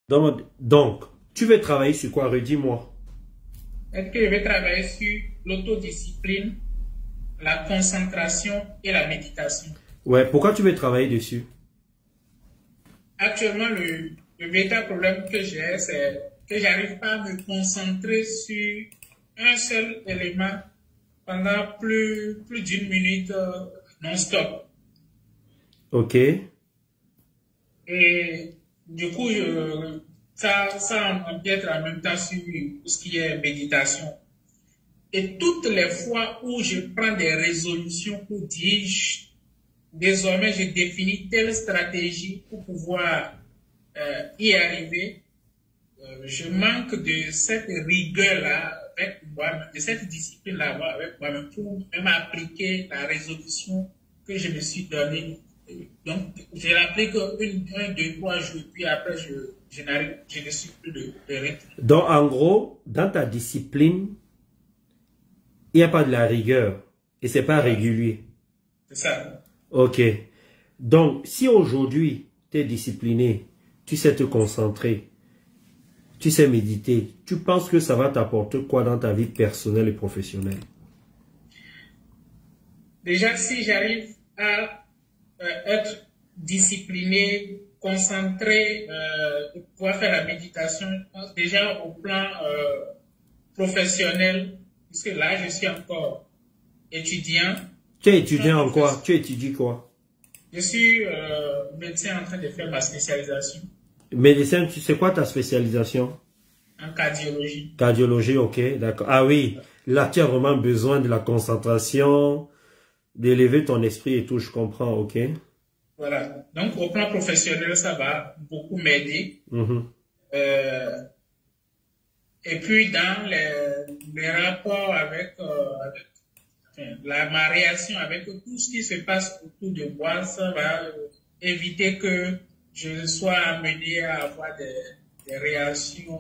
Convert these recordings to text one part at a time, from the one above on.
Donc, tu veux travailler sur quoi? Redis-moi. Est-ce que je vais travailler sur l'autodiscipline, la concentration et la méditation? Ouais, pourquoi tu veux travailler dessus? Actuellement, le véritable problème que j'ai, c'est que j'arrive pas à me concentrer sur un seul élément pendant plus d'une minute non-stop. Ok. Et du coup, ça empiète en même temps sur tout ce qui est méditation. Et toutes les fois où je prends des résolutions pour dire, désormais, j'ai défini telle stratégie pour pouvoir y arriver, je manque de cette rigueur-là avec moi-même, de cette discipline-là avec moi-même pour même appliquer la résolution que je me suis donnée. Donc, je l'applique un, deux, trois jours, puis après, je ne suis plus de rythme. Donc, en gros, dans ta discipline, il n'y a pas de la rigueur et c'est pas régulier. C'est ça. Ok. Donc, si aujourd'hui, tu es discipliné, tu sais te concentrer, tu sais méditer, tu penses que ça va t'apporter quoi dans ta vie personnelle et professionnelle? Déjà, si j'arrive à être discipliné, concentré, pouvoir faire la méditation, déjà au plan professionnel, puisque là, je suis encore étudiant. Tu es étudiant en quoi? Tu étudies quoi? Je suis médecin en train de faire ma spécialisation. Médecin, tu sais quoi ta spécialisation? En cardiologie. Cardiologie, ok, d'accord. Ah oui, là tu as vraiment besoin de la concentration, d'élever ton esprit et tout, je comprends, ok. Voilà. Donc au plan professionnel, ça va beaucoup m'aider. Et puis dans les rapports avec, ma réaction avec tout ce qui se passe autour de moi, ça va éviter que je sois amené à avoir des réactions,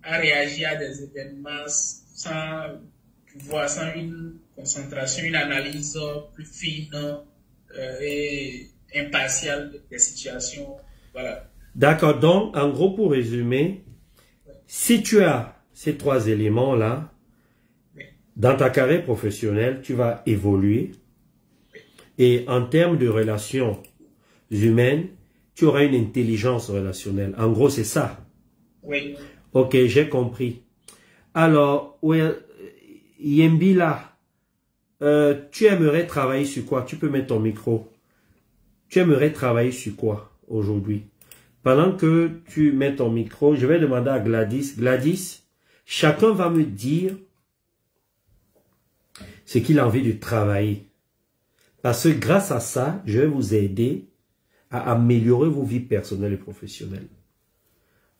à réagir à des événements sans une concentration, une analyse plus fine et impartiale des situations. Voilà. D'accord, donc en gros pour résumer, si tu as ces trois éléments-là, dans ta carrière professionnelle, tu vas évoluer et en termes de relations humaines, tu auras une intelligence relationnelle. En gros, c'est ça. Oui. Ok, j'ai compris. Alors, Yembila, tu aimerais travailler sur quoi? Tu peux mettre ton micro. Tu aimerais travailler sur quoi aujourd'hui? Pendant que tu mets ton micro, je vais demander à Gladys. Gladys, chacun va me dire ce qu'il a envie de travailler. Parce que grâce à ça, je vais vous aider à améliorer vos vies personnelles et professionnelles.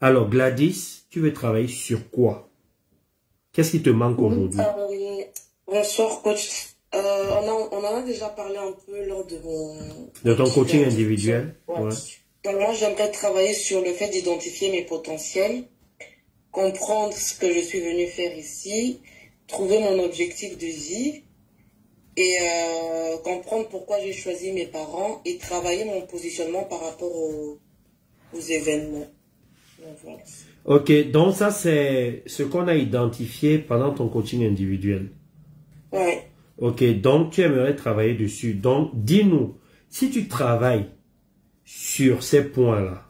Alors Gladys, tu veux travailler sur quoi? Qu'est-ce qui te manque aujourd'hui? Bonsoir coach. On en a déjà parlé un peu lors de de ton coaching individuel. Ouais. Donc moi, j'aimerais travailler sur le fait d'identifier mes potentiels, comprendre ce que je suis venu faire ici, trouver mon objectif de vie et comprendre pourquoi j'ai choisi mes parents et travailler mon positionnement par rapport aux événements. Donc, voilà. Ok, donc ça c'est ce qu'on a identifié pendant ton coaching individuel. Ouais. Ok, donc tu aimerais travailler dessus. Donc dis-nous, si tu travailles sur ces points-là,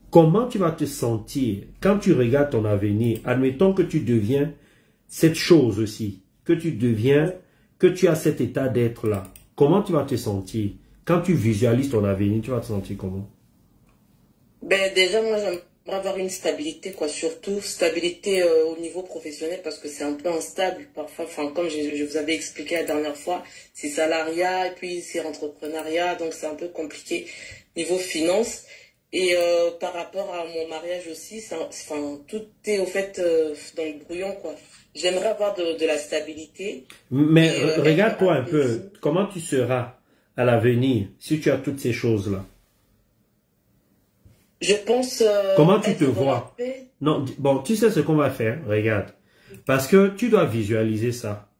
comment tu vas te sentir quand tu regardes ton avenir? Admettons que tu deviens cette chose aussi, que tu as cet état d'être là. Comment tu vas te sentir? Quand tu visualises ton avenir, tu vas te sentir comment? Ben déjà, moi, j'aimerais avoir une stabilité, quoi. Surtout, stabilité au niveau professionnel, parce que c'est un peu instable parfois. Enfin, comme je vous avais expliqué la dernière fois, c'est salariat et puis c'est entrepreneuriat, donc c'est un peu compliqué niveau finance. Et par rapport à mon mariage aussi, enfin, tout est au fait dans le brouillon, quoi. J'aimerais avoir de la stabilité. Mais regarde-toi un peu, comment tu seras à l'avenir si tu as toutes ces choses-là? Je pense... comment tu te vois? Non, bon, tu sais ce qu'on va faire, regarde. Parce que tu dois visualiser ça.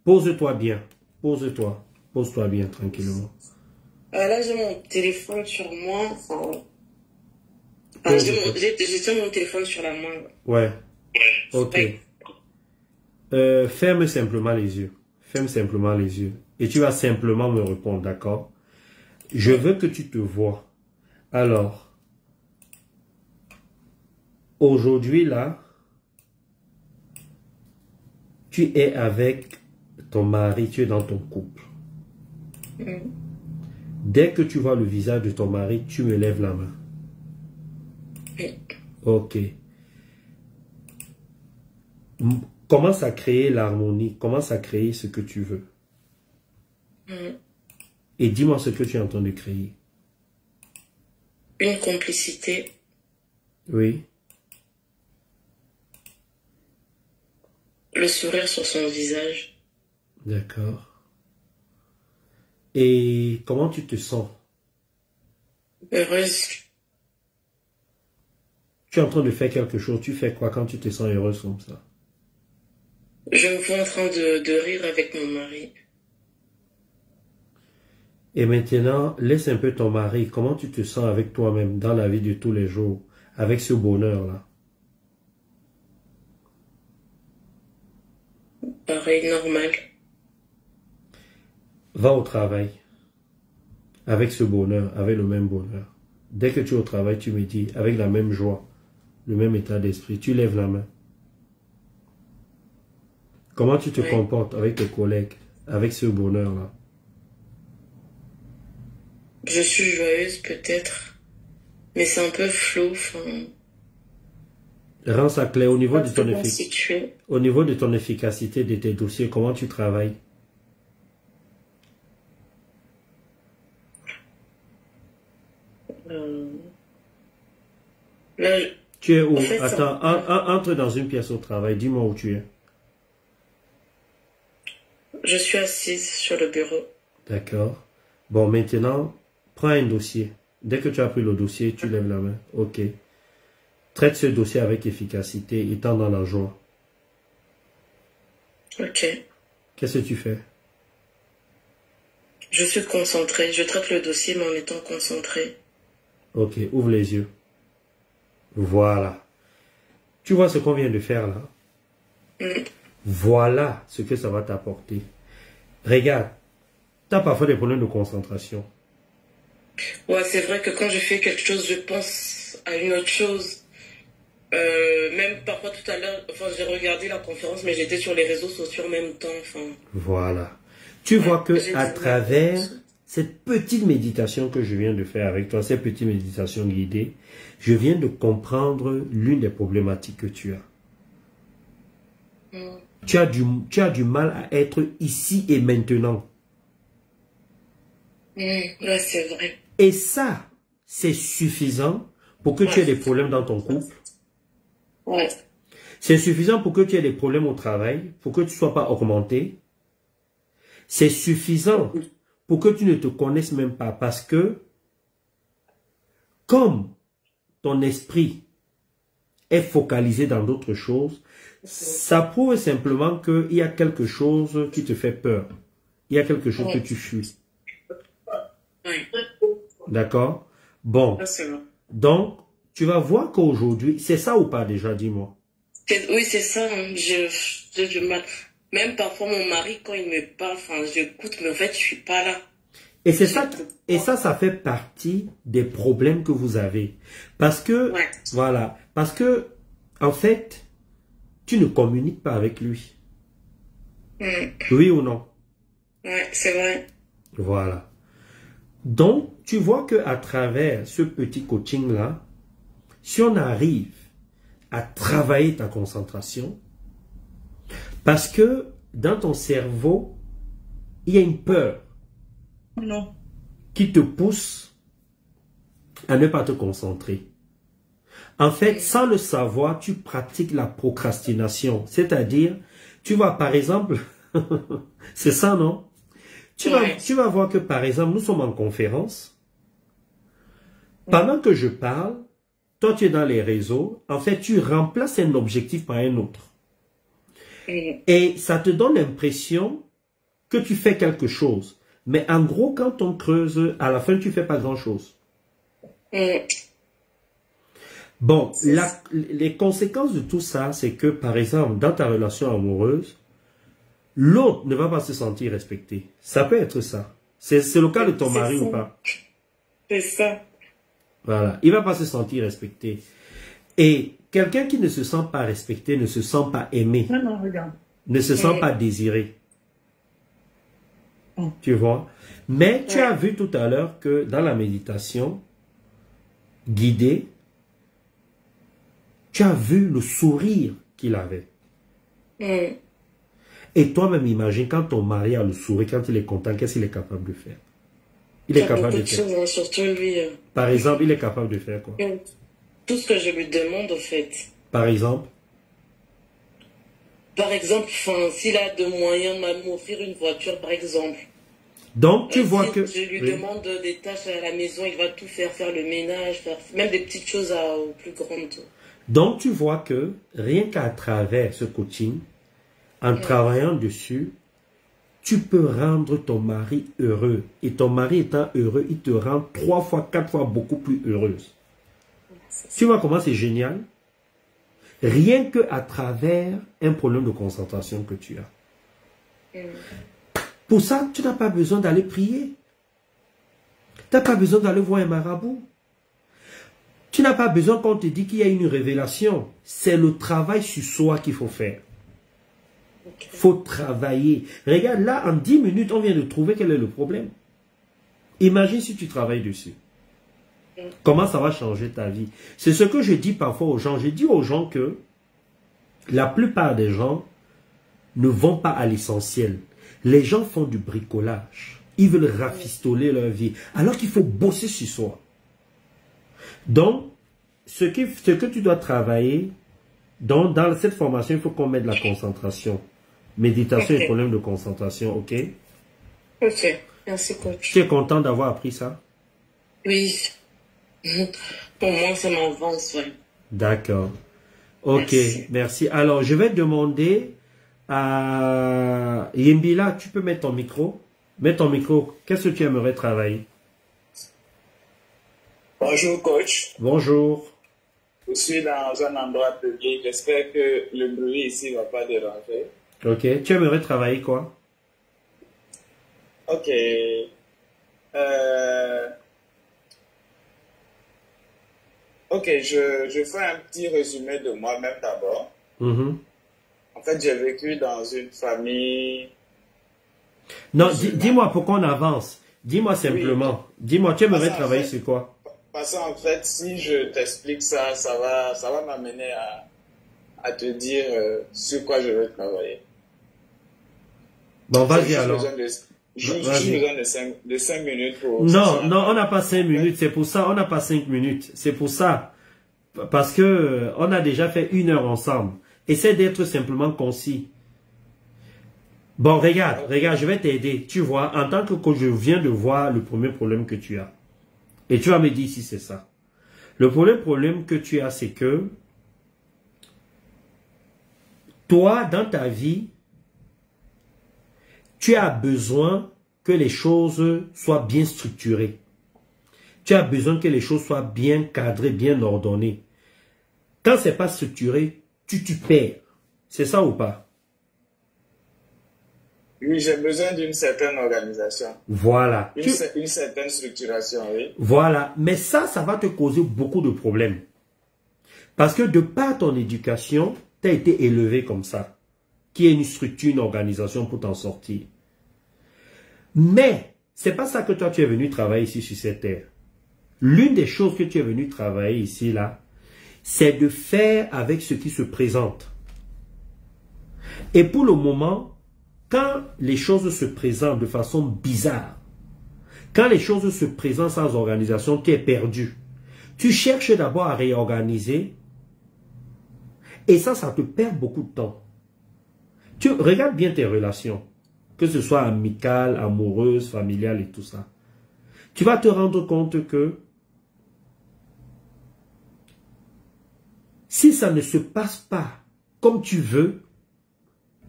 Pose-toi bien, pose-toi bien tranquillement. Là, j'ai mon téléphone sur moi. Ah, j'ai déjà mon téléphone sur la main. Ouais. Ok. Ferme simplement les yeux. Ferme simplement les yeux. Et tu vas simplement me répondre, d'accord? Je veux que tu te vois. Alors, aujourd'hui, là, tu es avec ton mari, tu es dans ton couple. Dès que tu vois le visage de ton mari, tu me lèves la main. Ok. Commence à créer l'harmonie, commence à créer ce que tu veux. Et dis-moi ce que tu es en train de créer. Une complicité. Oui. Le sourire sur son visage. D'accord. Et comment tu te sens? Heureuse. Tu es en train de faire quelque chose. Tu fais quoi quand tu te sens heureuse comme ça? Je me vois en train de rire avec mon mari. Et maintenant, laisse un peu ton mari. Comment tu te sens avec toi-même dans la vie de tous les jours, avec ce bonheur-là? Pareil, normal. Va au travail avec ce bonheur, avec le même bonheur. Dès que tu es au travail, tu me dis, avec la même joie, le même état d'esprit, tu lèves la main. Comment tu te comportes avec tes collègues, avec ce bonheur-là? Je suis joyeuse peut-être, mais c'est un peu flou. Rends ça clair au niveau de ton efficacité de tes dossiers, comment tu travailles? Là, tu es où? En fait, Attends, entre dans une pièce au travail, dis-moi où tu es. Je suis assise sur le bureau. D'accord. Bon, maintenant, prends un dossier. Dès que tu as pris le dossier, tu lèves la main. Ok. Traite ce dossier avec efficacité, étant dans la joie. Ok. Qu'est-ce que tu fais? Je suis concentrée. Je traite le dossier, mais en étant concentrée. Ok, ouvre les yeux. Voilà. Tu vois ce qu'on vient de faire là? Voilà ce que ça va t'apporter. Regarde, tu as parfois des problèmes de concentration. Ouais, c'est vrai que quand je fais quelque chose, je pense à une autre chose. Même parfois tout à l'heure, j'ai regardé la conférence, mais j'étais sur les réseaux sociaux en même temps. Voilà. Tu vois que à travers cette petite méditation que je viens de faire avec toi, cette petite méditation guidée, je viens de comprendre l'une des problématiques que tu as. Tu as du mal à être ici et maintenant. Là, c'est vrai. Et ça, c'est suffisant pour que tu aies des problèmes dans ton couple. Ouais. C'est suffisant pour que tu aies des problèmes au travail, pour que tu ne sois pas augmenté. C'est suffisant pour que tu ne te connaisses même pas. Parce que, comme ton esprit est focalisé dans d'autres choses, ça prouve simplement qu'il y a quelque chose qui te fait peur. Il y a quelque chose que tu fuis. D'accord? Bon. Donc, tu vas voir qu'aujourd'hui, c'est ça ou pas déjà, dis-moi? Oui, c'est ça. J'ai du mal. Même parfois, mon mari, quand il me parle, j'écoute, mais en fait, je suis pas là. Et c'est ça, ça fait partie des problèmes que vous avez. Parce que, voilà, parce que, en fait, tu ne communiques pas avec lui. Oui ou non? Ouais, c'est vrai. Voilà. Donc, tu vois que à travers ce petit coaching-là, si on arrive à travailler ta concentration, parce que dans ton cerveau, il y a une peur qui te pousse à ne pas te concentrer. En fait, sans le savoir, tu pratiques la procrastination. C'est-à-dire, tu vois, par exemple, c'est ça, non? Tu vas voir que, par exemple, nous sommes en conférence. Pendant que je parle, toi, tu es dans les réseaux. En fait, tu remplaces un objectif par un autre. Et ça te donne l'impression que tu fais quelque chose. Mais en gros, quand on creuse, à la fin, tu ne fais pas grand-chose. Bon, les conséquences de tout ça, c'est que, par exemple, dans ta relation amoureuse, l'autre ne va pas se sentir respecté. Ça peut être ça. C'est le cas de ton mari ou pas? C'est ça. Voilà. Il ne va pas se sentir respecté. Et quelqu'un qui ne se sent pas respecté, ne se sent pas aimé, Non, regarde. ne se sent pas désiré. Tu vois? Mais tu as vu tout à l'heure que dans la méditation guidée, tu as vu le sourire qu'il avait. Et toi-même, imagine, quand ton mari a le sourire, quand il est content, qu'est-ce qu'il est capable de faire? Il est capable de faire. Choses, surtout lui. Par exemple, il est capable de faire quoi? Tout ce que je lui demande, au fait. Par exemple? Par exemple, s'il a de moyens de m'offrir une voiture, par exemple. Donc, tu vois que... Je lui demande des tâches à la maison, il va tout faire, faire le ménage, faire même des petites choses aux plus grandes. Donc, tu vois que rien qu'à travers ce coaching, en travaillant dessus, tu peux rendre ton mari heureux. Et ton mari étant heureux, il te rend 3 fois, 4 fois beaucoup plus heureuse. Tu vois comment c'est génial? Rien qu'à travers un problème de concentration que tu as. Pour ça, tu n'as pas besoin d'aller prier. Tu n'as pas besoin d'aller voir un marabout. Tu n'as pas besoin qu'on te dise qu'il y a une révélation. C'est le travail sur soi qu'il faut faire. Il faut travailler. Regarde, là, en 10 minutes, on vient de trouver quel est le problème. Imagine si tu travailles dessus. Comment ça va changer ta vie? C'est ce que je dis parfois aux gens. Je dis aux gens que la plupart des gens ne vont pas à l'essentiel. Les gens font du bricolage. Ils veulent rafistoler leur vie. Alors qu'il faut bosser sur soi. Donc, ce que tu dois travailler, dans cette formation, il faut qu'on mette de la concentration. Méditation et problème de concentration, ok? Ok, merci coach. Tu es content d'avoir appris ça? Oui. Pour moi, ça m'avance, oui. D'accord. Ok, merci. Alors, je vais demander à Yembila, tu peux mettre ton micro? Mets ton micro. Qu'est-ce que tu aimerais travailler? Bonjour coach. Bonjour. Je suis dans un endroit public. J'espère que le bruit ici ne va pas déranger. Ok. Tu aimerais travailler quoi? Ok. Ok, je fais un petit résumé de moi-même d'abord. En fait, j'ai vécu dans une famille... Non, dis-moi pourquoi on avance. Dis-moi simplement. Oui. Dis-moi, tu aimerais travailler sur quoi? Parce qu'en fait, si je t'explique ça, ça va m'amener à te dire sur quoi je veux travailler. Bon, vas-y alors. J'ai besoin de 5 minutes pour... Non, on n'a pas 5 minutes. C'est pour ça, on n'a pas 5 minutes. C'est pour ça. Parce que on a déjà fait 1 heure ensemble. Essaie d'être simplement concis. Bon, regarde, je vais t'aider. Tu vois, en tant que coach, je viens de voir le premier problème que tu as. Et tu vas me dire si c'est ça. Le premier problème que tu as, c'est que toi, dans ta vie, tu as besoin que les choses soient bien structurées. Tu as besoin que les choses soient bien cadrées, bien ordonnées. Quand ce n'est pas structuré, tu perds. C'est ça ou pas? Oui, j'ai besoin d'une certaine organisation. Voilà. Une certaine structuration, oui. Voilà. Mais ça va te causer beaucoup de problèmes. Parce que de par ton éducation, tu as été élevé comme ça. Qui est une structure, une organisation pour t'en sortir. Mais, c'est pas ça que toi tu es venu travailler ici sur cette terre. L'une des choses que tu es venu travailler ici, là, c'est de faire avec ce qui se présente. Et pour le moment, quand les choses se présentent de façon bizarre, quand les choses se présentent sans organisation, tu es perdu. Tu cherches d'abord à réorganiser et ça te perd beaucoup de temps. Tu regardes bien tes relations, que ce soit amicales, amoureuses, familiales et tout ça. Tu vas te rendre compte que si ça ne se passe pas comme tu veux,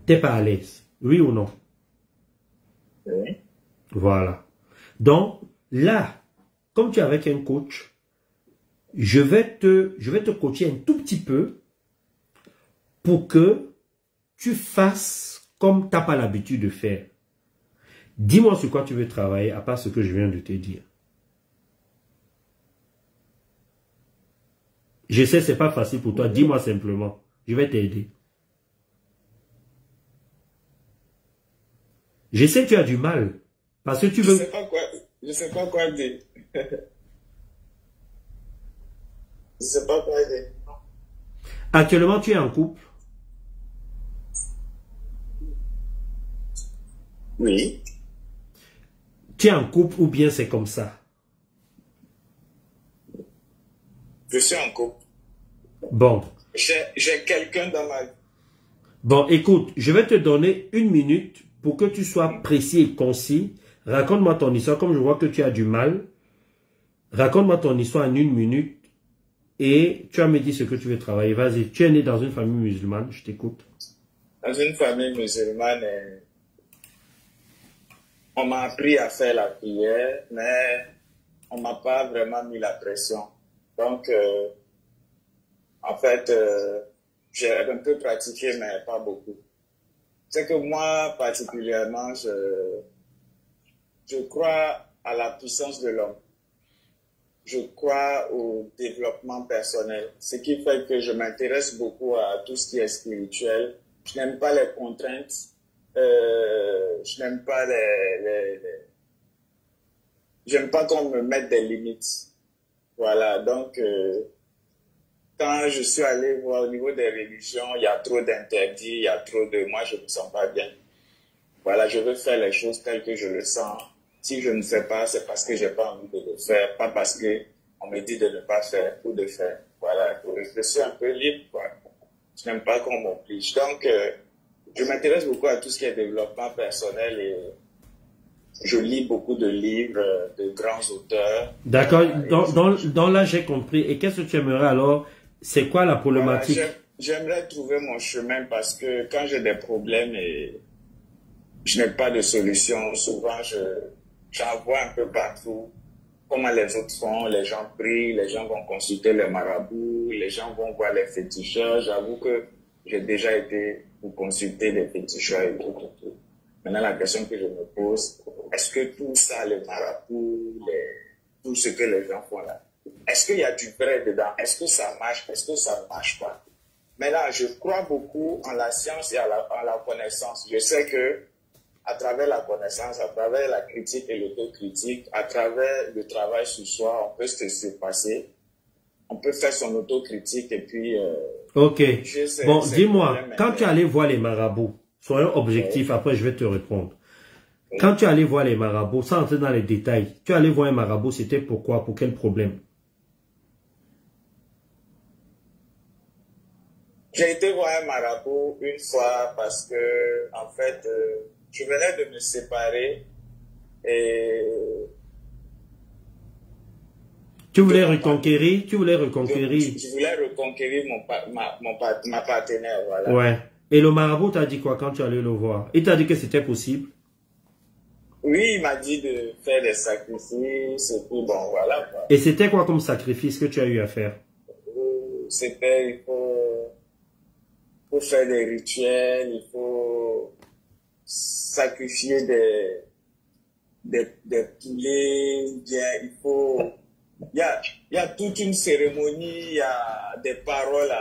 tu n'es pas à l'aise. Oui ou non? Oui. Voilà. Donc, là, comme tu es avec un coach, je vais te coacher un tout petit peu pour que tu fasses comme tu n'as pas l'habitude de faire. Dis-moi sur quoi tu veux travailler, à part ce que je viens de te dire. Je sais, c'est pas facile pour toi. Dis-moi simplement. Je vais t'aider. Je sais que tu as du mal. Parce que tu veux... Je sais pas quoi dire. Je sais pas quoi dire. Actuellement, tu es en couple? Oui. Tu es en couple ou bien c'est comme ça? Je suis en couple. Bon. J'ai quelqu'un dans ma vie. Bon, écoute, je vais te donner 1 minute pour que tu sois précis et concis. Raconte-moi ton histoire, comme je vois que tu as du mal. Raconte-moi ton histoire en 1 minute et tu vas me dire ce que tu veux travailler. Vas-y, tu es né dans une famille musulmane, je t'écoute. Dans une famille musulmane, on m'a appris à faire la prière, mais on m'a pas vraiment mis la pression. Donc, en fait, j'ai un peu pratiqué, mais pas beaucoup. C'est que moi, particulièrement, je crois à la puissance de l'homme. Je crois au développement personnel. Ce qui fait que je m'intéresse beaucoup à tout ce qui est spirituel. Je n'aime pas les contraintes. Je n'aime pas j'aime pas qu'on me mette des limites. Voilà, donc quand je suis allé voir au niveau des religions, il y a trop d'interdits, il y a trop de... Moi, je ne me sens pas bien. Voilà, je veux faire les choses telles que je le sens. Si je ne fais pas, c'est parce que j'ai pas envie de le faire, pas parce que on me dit de ne pas faire ou de faire. Voilà, je suis un peu libre, quoi. Je n'aime pas qu'on m'oblige. Donc, je m'intéresse beaucoup à tout ce qui est développement personnel et je lis beaucoup de livres de grands auteurs. D'accord, dans là j'ai compris. Et qu'est-ce que tu aimerais alors? C'est quoi la problématique? Voilà, j'aimerais trouver mon chemin parce que quand j'ai des problèmes et je n'ai pas de solution, souvent j'en vois un peu partout. Comment les autres font, les gens prient, les gens vont consulter les marabouts, les gens vont voir les féticheurs. J'avoue que j'ai déjà été pour consulter les féticheurs et tout. Maintenant, la question que je me pose, est-ce que tout ça, les marabouts, tout ce que les gens font là, est-ce qu'il y a du vrai dedans? Est-ce que ça marche? Est-ce que ça ne marche pas? Maintenant, je crois beaucoup en la science et en la connaissance. Je sais que à travers la connaissance, à travers la critique et l'autocritique, à travers le travail sur soi, on peut se passer, on peut faire son autocritique et puis... ok. Bon, dis-moi, quand tu allais voir les marabouts, soyons objectifs, après je vais te répondre. Quand tu allais voir les marabouts, sans entrer dans les détails, tu allais voir un marabout, c'était pourquoi? Pour quel problème? J'ai été voir un marabout une fois parce que, en fait, je venais de me séparer et... Tu voulais reconquérir? Tu voulais reconquérir? Je voulais reconquérir ma partenaire, voilà. Ouais. Et le marabout t'a dit quoi quand tu allais le voir? Il t'a dit que c'était possible? Oui, il m'a dit de faire des sacrifices et tout, bon, voilà, quoi. Et c'était quoi comme sacrifice que tu as eu à faire? C'était, il faut faire des rituels, il faut sacrifier des poulets, il faut... Il y a toute une cérémonie, il y a des paroles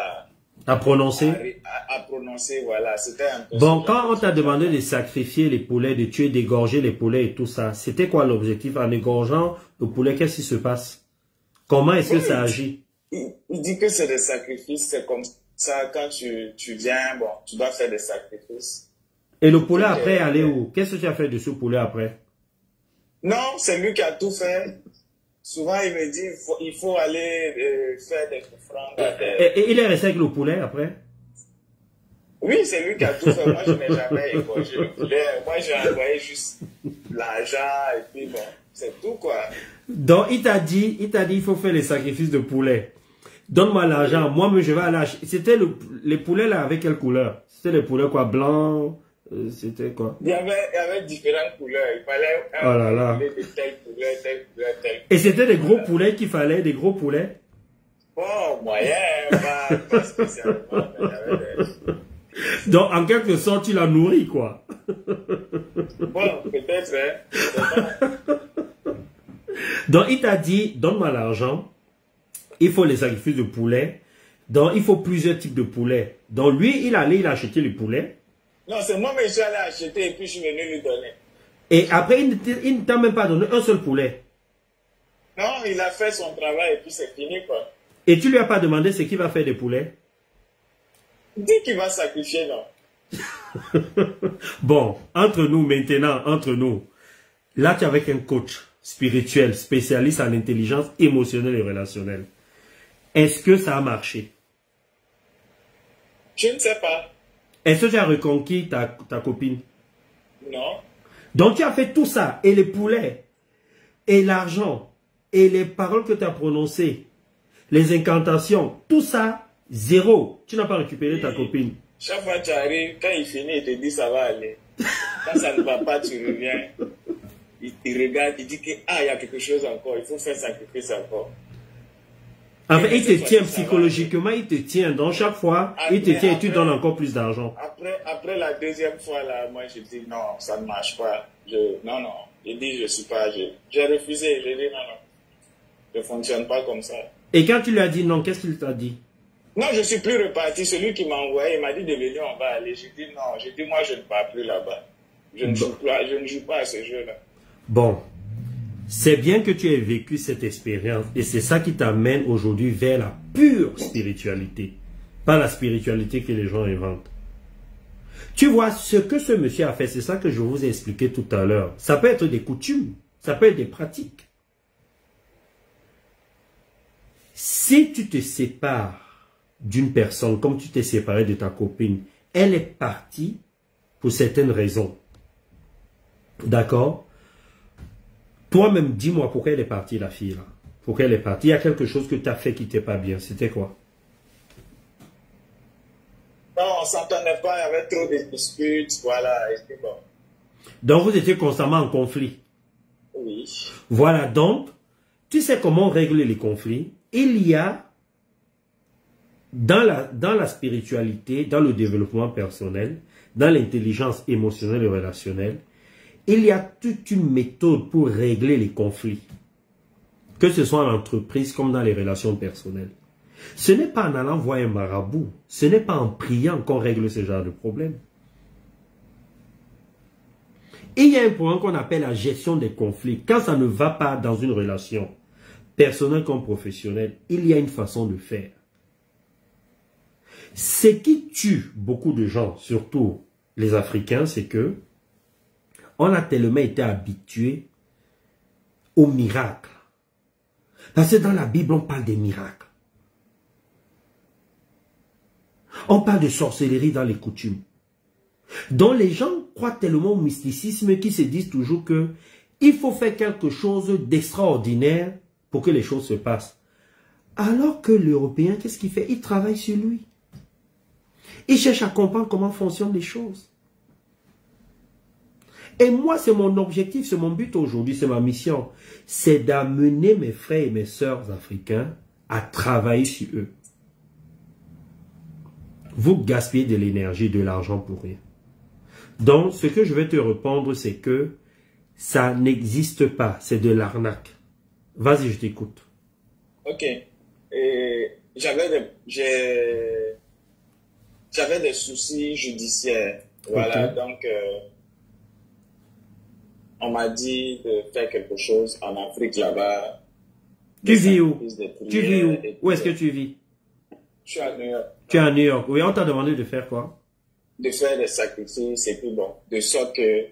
à prononcer. À prononcer, voilà. C'était un peu... Bon, quand on t'a demandé de sacrifier les poulets, de tuer, d'égorger les poulets et tout ça, c'était quoi l'objectif? En égorgeant le poulet, qu'est-ce qui se passe? Comment est-ce que ça agit? Il dit que c'est des sacrifices, c'est comme ça, quand tu viens, bon, tu dois faire des sacrifices. Et le poulet après, aller où? Qu'est-ce que tu as fait de ce poulet après? Non, c'est lui qui a tout fait. Souvent, il me dit, il faut aller faire des offrandes. Et il est resté avec le poulet après? Oui, c'est lui qui a tout fait. Moi, je n'ai jamais égorgé le poulet. Moi, j'ai envoyé juste l'argent et puis bon, c'est tout quoi. Donc, il t'a dit, il faut faire les sacrifices de poulet. Donne-moi l'argent. Moi, je vais aller acheter. C'était les poulets là avec quelle couleur? C'était les poulets quoi? Blanc? C'était quoi? Il y avait différentes couleurs. Il fallait un poulet de telle couleur, telle couleur, telle couleur. Et c'était des gros poulets qu'il fallait, des gros poulets? Bon, moyen, pas spécialement. Mais Donc, en quelque sorte, tu l'as nourri, quoi. bon, peut-être, hein. Donc, il t'a dit, donne-moi l'argent. Il faut les sacrifices de poulet. Donc, il faut plusieurs types de poulets. Donc, lui, il allait, il a acheté le poulet. Non, c'est moi, mais je suis allé acheter et puis je suis venu lui donner. Et après, il ne t'a même pas donné un seul poulet. Non, il a fait son travail et puis c'est fini, quoi. Et tu lui as pas demandé ce qu'il va faire des poulets? Il dit qu'il va sacrifier, non? Bon, entre nous maintenant, entre nous. Là, tu es avec un coach spirituel, spécialiste en intelligence émotionnelle et relationnelle. Est-ce que ça a marché? Je ne sais pas. Est-ce que tu as reconquis ta copine? Non. Donc, tu as fait tout ça, et les poulets, et l'argent, et les paroles que tu as prononcées, les incantations, tout ça, zéro. Tu n'as pas récupéré ta copine. Chaque fois que tu arrives, quand il finit, il te dit ça va aller. Quand ça ne va pas, tu reviens. Il regarde, il dit que il y a quelque chose encore, il faut faire sacrifice encore. En fait, il te tient psychologiquement, il te tient. Donc, chaque fois, il te tient et tu donnes encore plus d'argent. Après la deuxième fois, là, moi, je dis non, ça ne marche pas. Non. Il dit, je suis pas, j'ai refusé. J'ai dit non. Je ne fonctionne pas comme ça. Et quand tu lui as dit non, qu'est-ce qu'il t'a dit? Non, je suis plus reparti. Celui qui m'a envoyé, il m'a dit de venir, on va aller. J'ai dit non. J'ai dit, moi, je ne pars plus là-bas. Je ne joue pas à ce jeu-là. Bon. C'est bien que tu aies vécu cette expérience et c'est ça qui t'amène aujourd'hui vers la pure spiritualité. Pas la spiritualité que les gens inventent. Tu vois, ce que ce monsieur a fait, c'est ça que je vous ai expliqué tout à l'heure. Ça peut être des coutumes, ça peut être des pratiques. Si tu te sépares d'une personne comme tu t'es séparé de ta copine, elle est partie pour certaines raisons. D'accord? Toi-même, dis-moi pourquoi elle est partie, la fille, là. Pourquoi elle est partie? Il y a quelque chose que tu as fait qui n'était pas bien. C'était quoi? Non, on ne s'entendait pas, il y avait trop de disputes, voilà, et puis bon. Donc, vous étiez constamment en conflit? Oui. Voilà, donc, tu sais comment régler les conflits? Il y a, dans la spiritualité, dans le développement personnel, dans l'intelligence émotionnelle et relationnelle, il y a toute une méthode pour régler les conflits. Que ce soit en entreprise comme dans les relations personnelles. Ce n'est pas en allant voir un marabout. Ce n'est pas en priant qu'on règle ce genre de problème. Il y a un point qu'on appelle la gestion des conflits. Quand ça ne va pas dans une relation, personnelle comme professionnelle, il y a une façon de faire. Ce qui tue beaucoup de gens, surtout les Africains, c'est que on a tellement été habitué aux miracles. Parce que dans la Bible, on parle des miracles. On parle de sorcellerie dans les coutumes. Donc les gens croient tellement au mysticisme qu'ils se disent toujours que il faut faire quelque chose d'extraordinaire pour que les choses se passent. Alors que l'Européen, qu'est-ce qu'il fait? Il travaille sur lui. Il cherche à comprendre comment fonctionnent les choses. Et moi, c'est mon objectif, c'est mon but aujourd'hui, c'est ma mission. C'est d'amener mes frères et mes sœurs africains à travailler sur eux. Vous gaspillez de l'énergie, de l'argent pour rien. Donc, ce que je vais te répondre, c'est que ça n'existe pas. C'est de l'arnaque. Vas-y, je t'écoute. Ok. J'avais des soucis judiciaires. Voilà, okay. Donc on m'a dit de faire quelque chose en Afrique là-bas. Tu vis où? Tu vis où? Où est-ce que tu vis? Je suis à New York. Tu es à New York. Oui, on t'a demandé de faire quoi? De faire des sacrifices et puis bon, de sorte que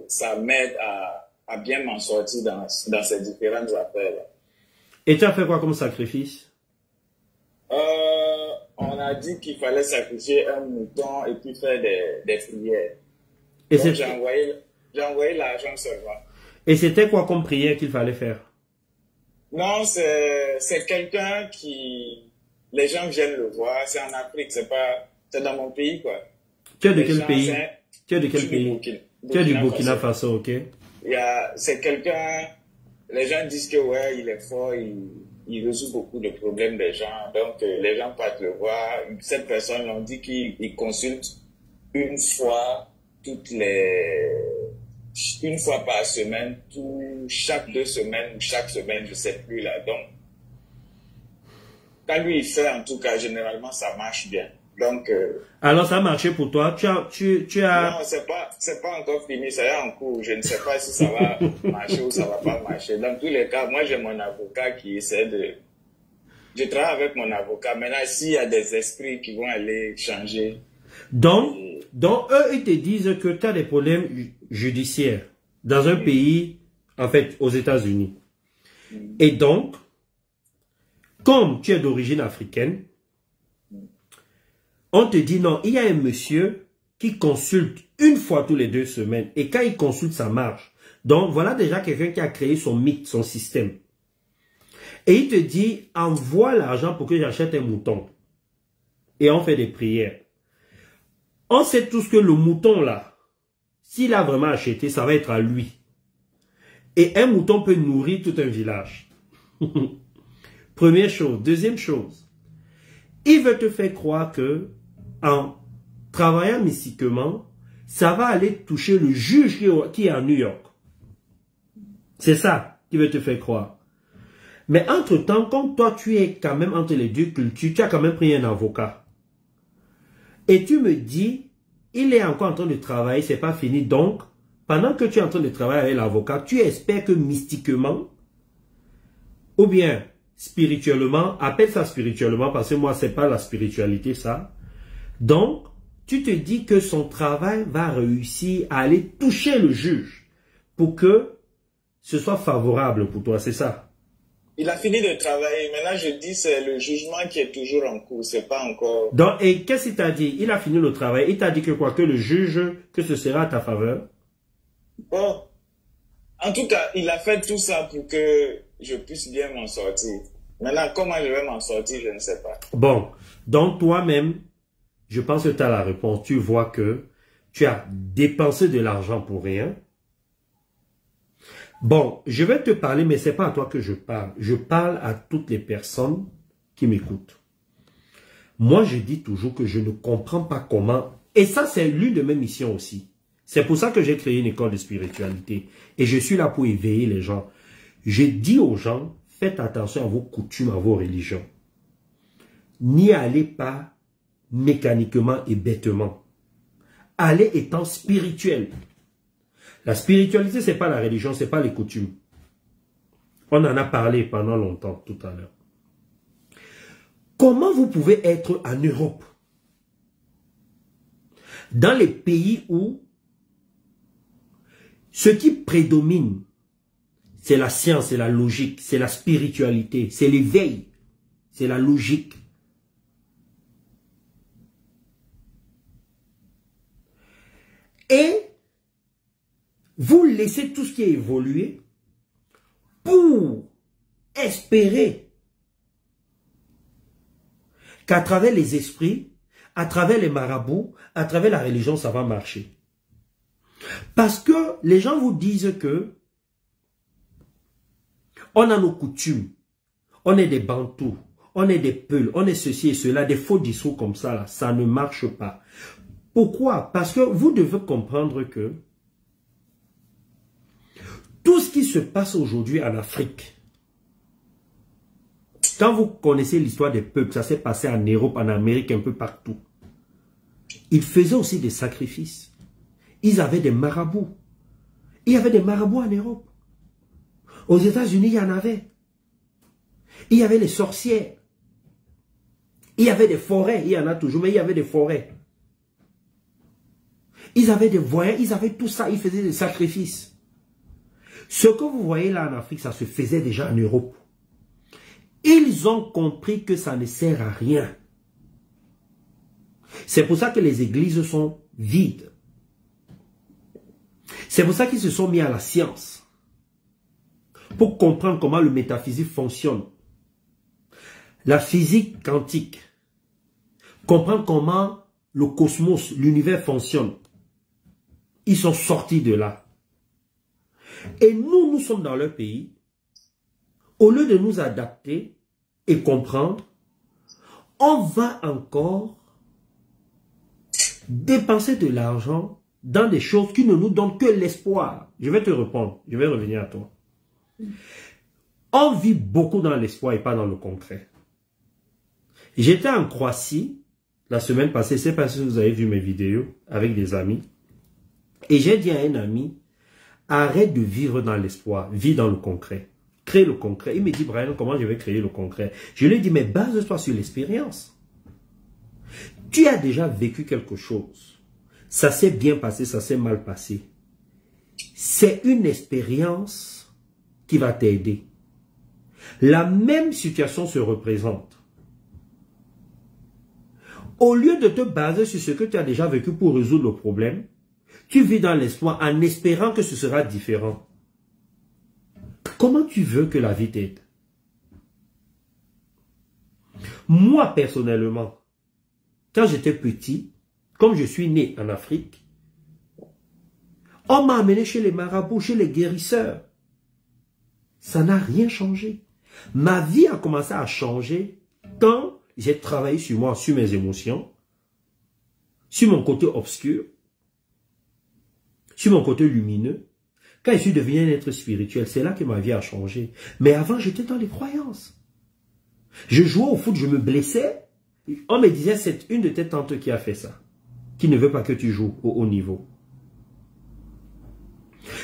ça m'aide à bien m'en sortir dans ces différentes affaires-là. Et tu as fait quoi comme sacrifice? On a dit qu'il fallait sacrifier un mouton et puis faire des prières. Et donc j'ai envoyé l'argent seulement. Et c'était quoi comme prière qu'il fallait faire? Non, c'est quelqu'un qui... Les gens viennent le voir, c'est en Afrique, c'est dans mon pays, quoi. Tu es de quel pays? Tu es de quel pays? Tu es du Burkina Faso, ok. C'est quelqu'un... Les gens disent que ouais, il est fort, il résout beaucoup de problèmes des gens. Donc, les gens peuvent le voir. Cette personne, on dit qu'il consulte une fois une fois par semaine, chaque 2 semaines ou chaque semaine, je ne sais plus là. Donc, quand lui il fait, en tout cas, généralement, ça marche bien. Donc, alors, ça a marché pour toi? Tu as... Non, c'est pas encore fini, ça est en cours. Je ne sais pas si ça va marcher ou ça va pas marcher. Dans tous les cas, moi, j'ai mon avocat qui essaie de... Je travaille avec mon avocat. Maintenant, s'il y a des esprits qui vont aller changer... Donc, eux, ils te disent que tu as des problèmes judiciaires dans un pays, en fait, aux États-Unis. Et donc, comme tu es d'origine africaine, on te dit non, il y a un monsieur qui consulte une fois tous les 2 semaines. Et quand il consulte, ça marche. Donc, voilà déjà quelqu'un qui a créé son mythe, son système. Et il te dit, envoie l'argent pour que j'achète un mouton. Et on fait des prières. On sait tous que le mouton là, s'il a vraiment acheté, ça va être à lui. Et un mouton peut nourrir tout un village. Première chose. Deuxième chose, il veut te faire croire que en travaillant mystiquement, ça va aller toucher le juge qui est à New York. C'est ça qu'il veut te faire croire. Mais entre-temps, comme toi, tu es quand même entre les deux cultures, tu as quand même pris un avocat. Et tu me dis, il est encore en train de travailler, c'est pas fini. Donc, pendant que tu es en train de travailler avec l'avocat, tu espères que mystiquement, ou bien spirituellement, appelle ça spirituellement, parce que moi, c'est pas la spiritualité, ça. Donc, tu te dis que son travail va réussir à aller toucher le juge pour que ce soit favorable pour toi, c'est ça? Il a fini de travailler. Maintenant, je dis c'est le jugement qui est toujours en cours. C'est pas encore... Donc, et qu'est-ce qu'il t'a dit? Il a fini le travail. Il t'a dit que quoi? Que le juge, que ce sera à ta faveur? Bon. En tout cas, il a fait tout ça pour que je puisse bien m'en sortir. Maintenant, comment je vais m'en sortir, je ne sais pas. Bon. Donc, toi-même, je pense que tu as la réponse. Tu vois que tu as dépensé de l'argent pour rien. Bon, je vais te parler, mais ce n'est pas à toi que je parle. Je parle à toutes les personnes qui m'écoutent. Moi, je dis toujours que je ne comprends pas comment... Et ça, c'est l'une de mes missions aussi. C'est pour ça que j'ai créé une école de spiritualité. Et je suis là pour éveiller les gens. Je dis aux gens, faites attention à vos coutumes, à vos religions. N'y allez pas mécaniquement et bêtement. Allez étant spirituel. La spiritualité, ce n'est pas la religion, ce n'est pas les coutumes. On en a parlé pendant longtemps, tout à l'heure. Comment vous pouvez être en Europe? Dans les pays où ce qui prédomine, c'est la science, c'est la logique, c'est la spiritualité, c'est l'éveil, c'est la logique. Et vous laissez tout ce qui est évolué pour espérer qu'à travers les esprits, à travers les marabouts, à travers la religion, ça va marcher. Parce que les gens vous disent que on a nos coutumes, on est des Bantous, on est des Peuls, on est ceci et cela, des faux discours comme ça, là, ça ne marche pas. Pourquoi? Parce que vous devez comprendre que tout ce qui se passe aujourd'hui en Afrique, quand vous connaissez l'histoire des peuples, ça s'est passé en Europe, en Amérique, un peu partout. Ils faisaient aussi des sacrifices. Ils avaient des marabouts. Il y avait des marabouts en Europe. Aux États-Unis, il y en avait. Il y avait les sorcières. Il y avait des forêts. Il y en a toujours, mais il y avait des forêts. Ils avaient des voyants, ils avaient tout ça. Ils faisaient des sacrifices. Ce que vous voyez là en Afrique, ça se faisait déjà en Europe. Ils ont compris que ça ne sert à rien. C'est pour ça que les églises sont vides. C'est pour ça qu'ils se sont mis à la science. Pour comprendre comment le métaphysique fonctionne. La physique quantique. Comprendre comment le cosmos, l'univers fonctionne. Ils sont sortis de là. Et nous sommes dans leur pays. Au lieu de nous adapter, et comprendre, on va encore dépenser de l'argent dans des choses qui ne nous donnent que l'espoir. Je vais te répondre, je vais revenir à toi. On vit beaucoup dans l'espoir et pas dans le concret. J'étais en Croatie la semaine passée, c'est parce que vous avez vu mes vidéos avec des amis. Et j'ai dit à un ami, arrête de vivre dans l'espoir, vis dans le concret. Crée le concret. Il me dit, Brian, comment je vais créer le concret? Je lui ai dit, mais base-toi sur l'expérience. Tu as déjà vécu quelque chose. Ça s'est bien passé, ça s'est mal passé. C'est une expérience qui va t'aider. La même situation se représente. Au lieu de te baser sur ce que tu as déjà vécu pour résoudre le problème, tu vis dans l'espoir en espérant que ce sera différent. Comment tu veux que la vie t'aide? Moi, personnellement, quand j'étais petit, comme je suis né en Afrique, on m'a amené chez les marabouts, chez les guérisseurs. Ça n'a rien changé. Ma vie a commencé à changer quand j'ai travaillé sur moi, sur mes émotions, sur mon côté obscur, sur mon côté lumineux. Quand je suis devenu un être spirituel, c'est là que ma vie a changé. Mais avant, j'étais dans les croyances. Je jouais au foot, je me blessais. On me disait, c'est une de tes tantes qui a fait ça, qui ne veut pas que tu joues au haut niveau.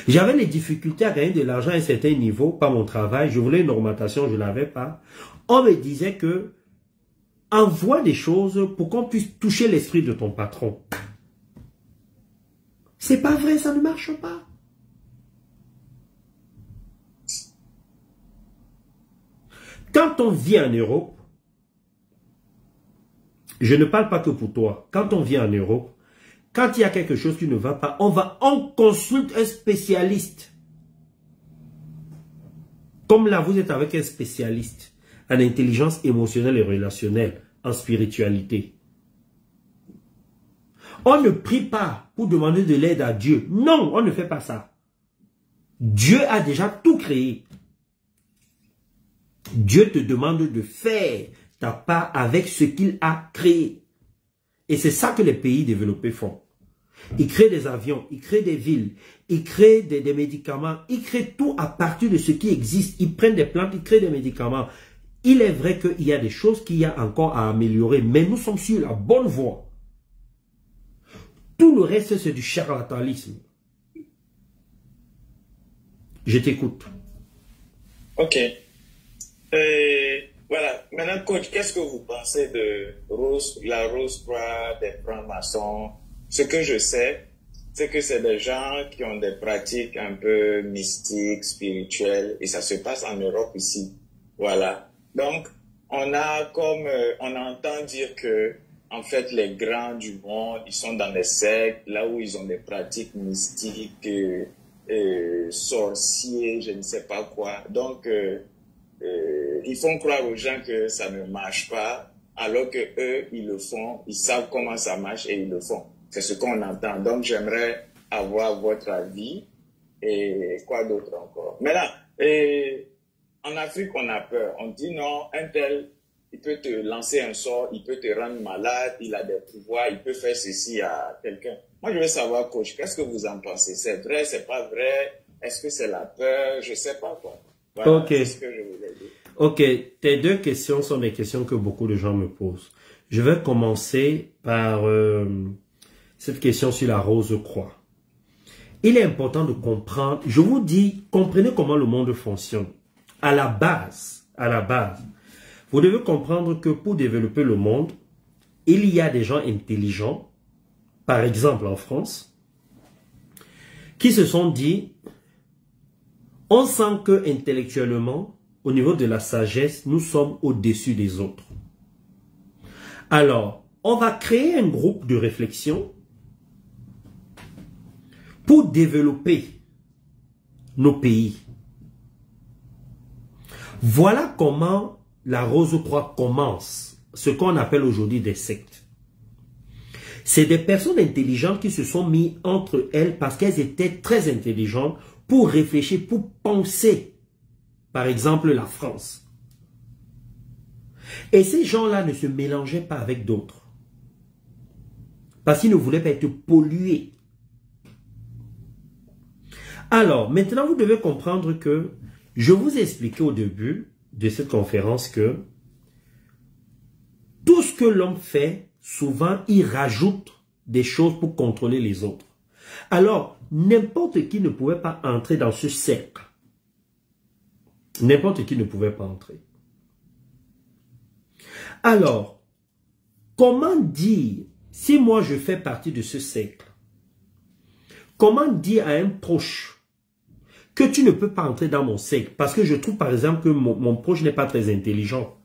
J'avais les difficultés à gagner de l'argent à un certain niveau, pas mon travail. Je voulais une augmentation, je ne l'avais pas. On me disait que envoie des choses pour qu'on puisse toucher l'esprit de ton patron. C'est pas vrai, ça ne marche pas. Quand on vit en Europe, je ne parle pas que pour toi. Quand on vit en Europe, quand il y a quelque chose qui ne va pas, on consulte un spécialiste. Comme là, vous êtes avec un spécialiste en intelligence émotionnelle et relationnelle, en spiritualité. On ne prie pas pour demander de l'aide à Dieu. Non, on ne fait pas ça. Dieu a déjà tout créé. Dieu te demande de faire ta part avec ce qu'il a créé. Et c'est ça que les pays développés font. Ils créent des avions, ils créent des villes, ils créent des médicaments, ils créent tout à partir de ce qui existe. Ils prennent des plantes, ils créent des médicaments. Il est vrai qu'il y a des choses qu'il y a encore à améliorer, mais nous sommes sur la bonne voie. Tout le reste, c'est du charlatanisme. Je t'écoute. Ok. Voilà. Maintenant, coach, qu'est-ce que vous pensez de la Rose-Croix des francs-maçons? Ce que je sais, c'est que c'est des gens qui ont des pratiques un peu mystiques, spirituelles, et ça se passe en Europe ici. Voilà. Donc, on entend dire que, en fait, les grands du monde, ils sont dans des sectes, là où ils ont des pratiques mystiques, sorciers, je ne sais pas quoi. Donc, ils font croire aux gens que ça ne marche pas, alors que eux, ils le font, ils savent comment ça marche et ils le font. C'est ce qu'on entend. Donc, j'aimerais avoir votre avis et quoi d'autre encore. Maintenant, en Afrique, on a peur. On dit non, un tel, il peut te lancer un sort, il peut te rendre malade, il a des pouvoirs, il peut faire ceci à quelqu'un. Moi, je veux savoir, coach, qu'est-ce que vous en pensez? C'est vrai, c'est pas vrai? Est-ce que c'est la peur? Je sais pas quoi. Voilà, Ok. c'est ce que je voulais dire. Ok, tes deux questions sont des questions que beaucoup de gens me posent. Je vais commencer par cette question sur la Rose-Croix. Il est important de comprendre, je vous dis, comprenez comment le monde fonctionne. À la base, vous devez comprendre que pour développer le monde, il y a des gens intelligents, par exemple en France, qui se sont dit, on sent que intellectuellement, au niveau de la sagesse, nous sommes au-dessus des autres. Alors, on va créer un groupe de réflexion pour développer nos pays. Voilà comment la Rose-Croix commence, ce qu'on appelle aujourd'hui des sectes. C'est des personnes intelligentes qui se sont mis entre elles parce qu'elles étaient très intelligentes pour réfléchir, pour penser. Par exemple, la France. Et ces gens-là ne se mélangeaient pas avec d'autres. Parce qu'ils ne voulaient pas être pollués. Alors, maintenant, vous devez comprendre que je vous ai expliqué au début de cette conférence que tout ce que l'homme fait, souvent, il rajoute des choses pour contrôler les autres. Alors, n'importe qui ne pouvait pas entrer dans ce cercle. N'importe qui ne pouvait pas entrer. Alors, comment dire, si moi je fais partie de ce cercle, comment dire à un proche que tu ne peux pas entrer dans mon cercle? Parce que je trouve par exemple que mon proche n'est pas très intelligent.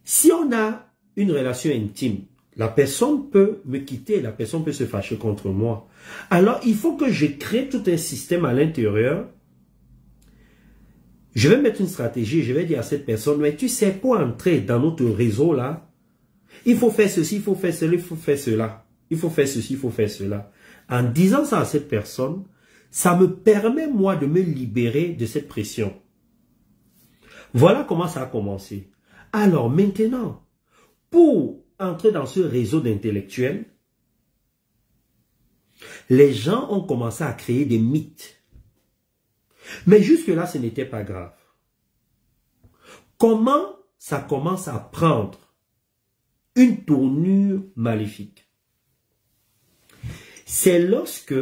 Si on a une relation intime, la personne peut me quitter, la personne peut se fâcher contre moi. Alors, il faut que je crée tout un système à l'intérieur. Je vais mettre une stratégie, je vais dire à cette personne, mais tu sais, pour entrer dans notre réseau là, il faut faire ceci, il faut faire cela, il faut faire cela. Il faut faire ceci, il faut faire cela. En disant ça à cette personne, ça me permet moi de me libérer de cette pression. Voilà comment ça a commencé. Alors maintenant, pour entrer dans ce réseau d'intellectuels, les gens ont commencé à créer des mythes. Mais jusque-là, ce n'était pas grave. Comment ça commence à prendre une tournure maléfique? C'est lorsque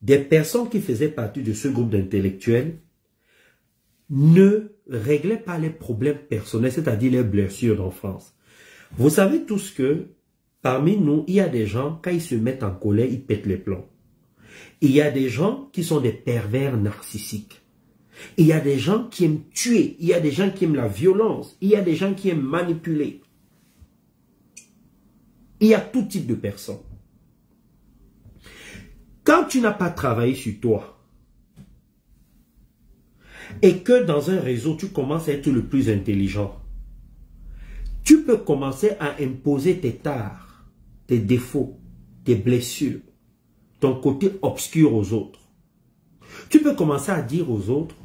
des personnes qui faisaient partie de ce groupe d'intellectuels ne réglaient pas les problèmes personnels, c'est-à-dire les blessures d'enfance. Vous savez tous que parmi nous, il y a des gens, quand ils se mettent en colère, ils pètent les plombs. Il y a des gens qui sont des pervers narcissiques. Il y a des gens qui aiment tuer. Il y a des gens qui aiment la violence. Il y a des gens qui aiment manipuler. Il y a tout type de personnes. Quand tu n'as pas travaillé sur toi et que dans un réseau, tu commences à être le plus intelligent, tu peux commencer à imposer tes tares, tes défauts, tes blessures, ton côté obscur aux autres. Tu peux commencer à dire aux autres,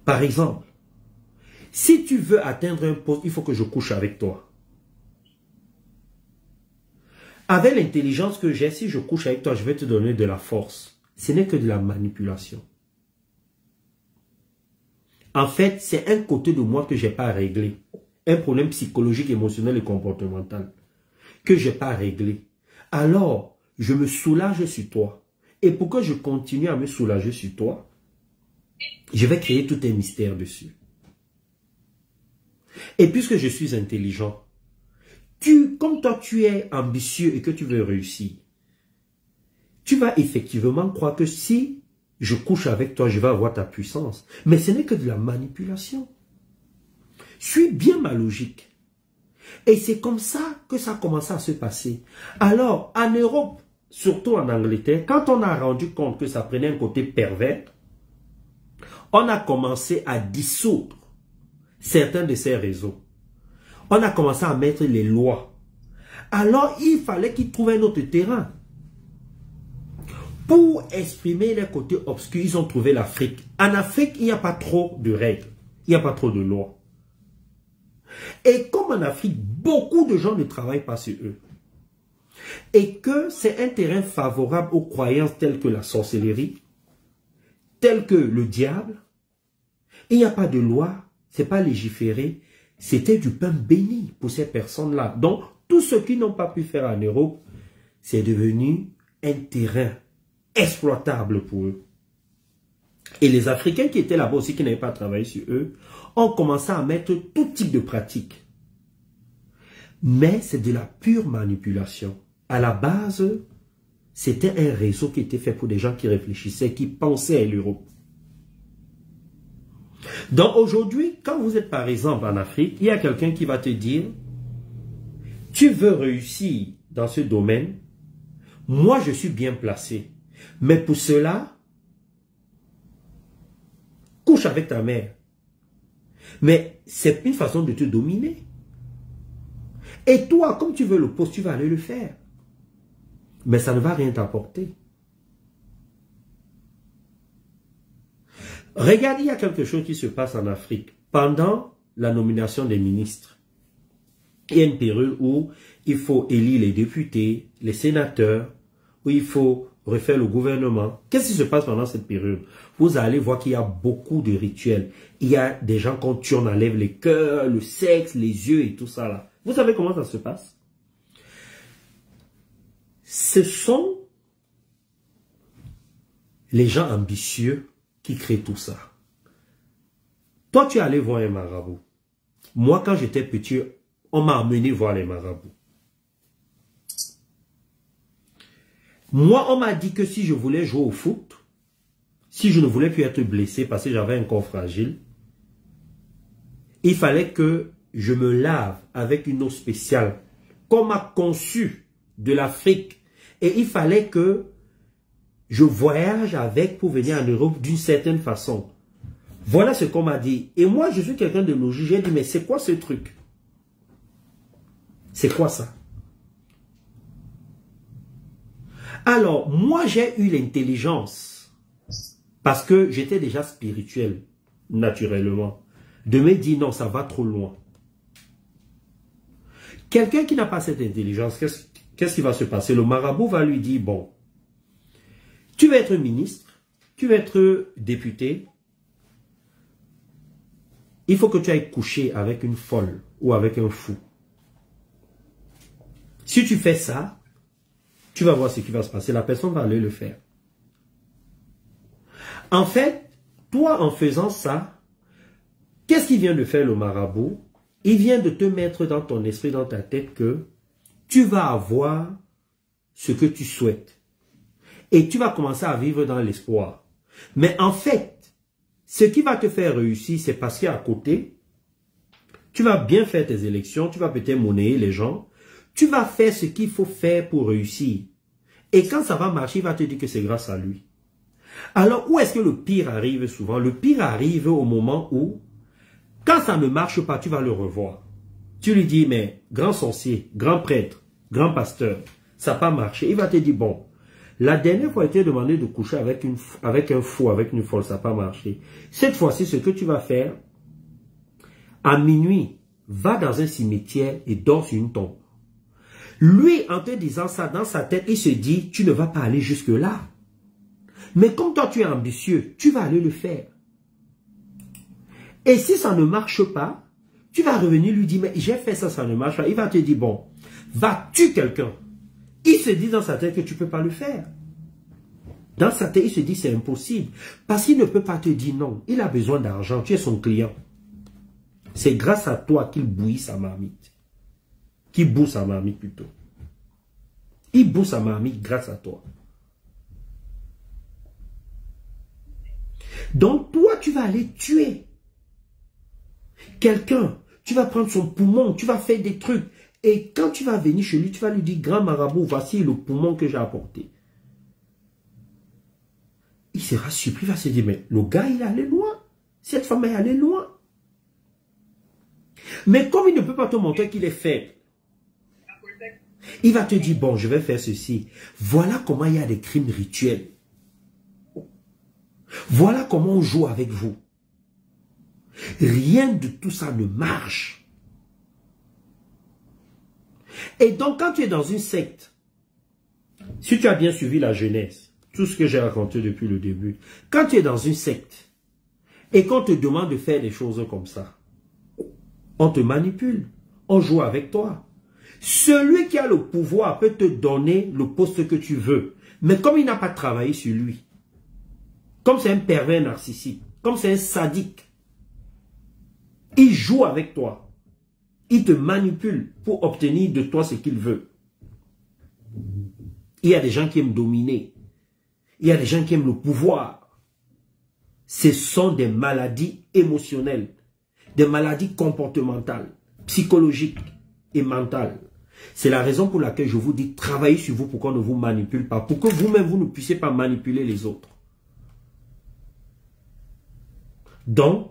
par exemple, si tu veux atteindre un poste, il faut que je couche avec toi. Avec l'intelligence que j'ai, si je couche avec toi, je vais te donner de la force. Ce n'est que de la manipulation. En fait, c'est un côté de moi que je n'ai pas réglé. Un problème psychologique, émotionnel et comportemental que je n'ai pas réglé. Alors, je me soulage sur toi. Et pour que je continue à me soulager sur toi, je vais créer tout un mystère dessus. Et puisque je suis intelligent, comme toi tu es ambitieux et que tu veux réussir, tu vas effectivement croire que si je couche avec toi, je vais avoir ta puissance. Mais ce n'est que de la manipulation. Suis bien ma logique. Et c'est comme ça que ça a commencé à se passer. Alors, en Europe, surtout en Angleterre, quand on a rendu compte que ça prenait un côté pervers, on a commencé à dissoudre certains de ces réseaux. On a commencé à mettre les lois. Alors, il fallait qu'ils trouvent un autre terrain. Pour exprimer les côtés obscurs, ils ont trouvé l'Afrique. En Afrique, il n'y a pas trop de règles. Il n'y a pas trop de lois. Et comme en Afrique, beaucoup de gens ne travaillent pas sur eux. Et que c'est un terrain favorable aux croyances telles que la sorcellerie, telles que le diable. Il n'y a pas de loi, c'est pas légiféré. C'était du pain béni pour ces personnes-là. Donc, tout ce qu'ils n'ont pas pu faire en Europe, c'est devenu un terrain exploitable pour eux. Et les Africains qui étaient là-bas aussi, qui n'avaient pas travaillé sur eux, ont commencé à mettre tout type de pratiques. Mais c'est de la pure manipulation. À la base, c'était un réseau qui était fait pour des gens qui réfléchissaient, qui pensaient à l'Europe. Donc aujourd'hui, quand vous êtes par exemple en Afrique, il y a quelqu'un qui va te dire, tu veux réussir dans ce domaine, moi je suis bien placé. Mais pour cela, couche avec ta mère. Mais c'est une façon de te dominer. Et toi, comme tu veux le poste, tu vas aller le faire. Mais ça ne va rien t'apporter. Regardez, il y a quelque chose qui se passe en Afrique. Pendant la nomination des ministres, il y a une période où il faut élire les députés, les sénateurs, où il faut refaire le gouvernement. Qu'est-ce qui se passe pendant cette période? Vous allez voir qu'il y a beaucoup de rituels. Il y a des gens qu'on tue, on enlève les cœurs, le sexe, les yeux et tout ça là. Vous savez comment ça se passe? Ce sont les gens ambitieux qui créent tout ça. Toi, tu es allé voir un marabout. Moi, quand j'étais petit, on m'a amené voir les marabouts. Moi, on m'a dit que si je voulais jouer au foot, si je ne voulais plus être blessé parce que j'avais un corps fragile, il fallait que je me lave avec une eau spéciale qu'on m'a conçue de l'Afrique. Et il fallait que je voyage avec pour venir en Europe d'une certaine façon. Voilà ce qu'on m'a dit. Et moi, je suis quelqu'un de logique. J'ai dit, mais c'est quoi ce truc? C'est quoi ça? Alors, moi, j'ai eu l'intelligence, parce que j'étais déjà spirituel, naturellement, de me dire, non, ça va trop loin. Quelqu'un qui n'a pas cette intelligence, qu'est-ce qui va se passer? Le marabout va lui dire, bon, tu vas être ministre, tu vas être député, il faut que tu ailles coucher avec une folle ou avec un fou. Si tu fais ça, tu vas voir ce qui va se passer. La personne va aller le faire. En fait, toi, en faisant ça, qu'est-ce qu'il vient de faire le marabout? Il vient de te mettre dans ton esprit, dans ta tête, que tu vas avoir ce que tu souhaites. Et tu vas commencer à vivre dans l'espoir. Mais en fait, ce qui va te faire réussir, c'est parce qu'à côté, tu vas bien faire tes élections, tu vas peut-être monnayer les gens, tu vas faire ce qu'il faut faire pour réussir. Et quand ça va marcher, il va te dire que c'est grâce à lui. Alors, où est-ce que le pire arrive souvent? Le pire arrive au moment où, quand ça ne marche pas, tu vas le revoir. Tu lui dis, mais grand sorcier, grand prêtre, grand pasteur, ça n'a pas marché. Il va te dire, bon, la dernière fois, il t'a demandé de coucher avec un fou, avec une folle, ça n'a pas marché. Cette fois-ci, ce que tu vas faire, à minuit, va dans un cimetière et dors sur une tombe. Lui, en te disant ça dans sa tête, il se dit, tu ne vas pas aller jusque-là. Mais comme toi, tu es ambitieux, tu vas aller le faire. Et si ça ne marche pas, tu vas revenir lui dire, mais j'ai fait ça, ça ne marche pas. Il va te dire, bon, va tuer quelqu'un. Il se dit dans sa tête que tu ne peux pas le faire. Dans sa tête, il se dit, c'est impossible. Parce qu'il ne peut pas te dire non. Il a besoin d'argent, tu es son client. C'est grâce à toi qu'il bouillit sa marmite. Qu'il boue sa marmite plutôt. Il boue sa marmite grâce à toi. Donc toi, tu vas aller tuer quelqu'un. Tu vas prendre son poumon, tu vas faire des trucs. Et quand tu vas venir chez lui, tu vas lui dire, grand marabout, voici le poumon que j'ai apporté. Il sera surpris, il va se dire, mais le gars, il est allé loin. Cette femme est allée loin. Mais comme il ne peut pas te montrer qu'il est faible, il va te dire, bon, je vais faire ceci. Voilà comment il y a des crimes rituels. Voilà comment on joue avec vous. Rien de tout ça ne marche. Et donc, quand tu es dans une secte, si tu as bien suivi la jeunesse, tout ce que j'ai raconté depuis le début, quand tu es dans une secte et qu'on te demande de faire des choses comme ça, on te manipule, on joue avec toi. Celui qui a le pouvoir peut te donner le poste que tu veux, mais comme il n'a pas travaillé sur lui, comme c'est un pervers narcissique, comme c'est un sadique, il joue avec toi. Il te manipule pour obtenir de toi ce qu'il veut. Il y a des gens qui aiment dominer. Il y a des gens qui aiment le pouvoir. Ce sont des maladies émotionnelles, des maladies comportementales, psychologiques et mentales. C'est la raison pour laquelle je vous dis, travaillez sur vous pour qu'on ne vous manipule pas, pour que vous-même, vous ne puissiez pas manipuler les autres. Donc,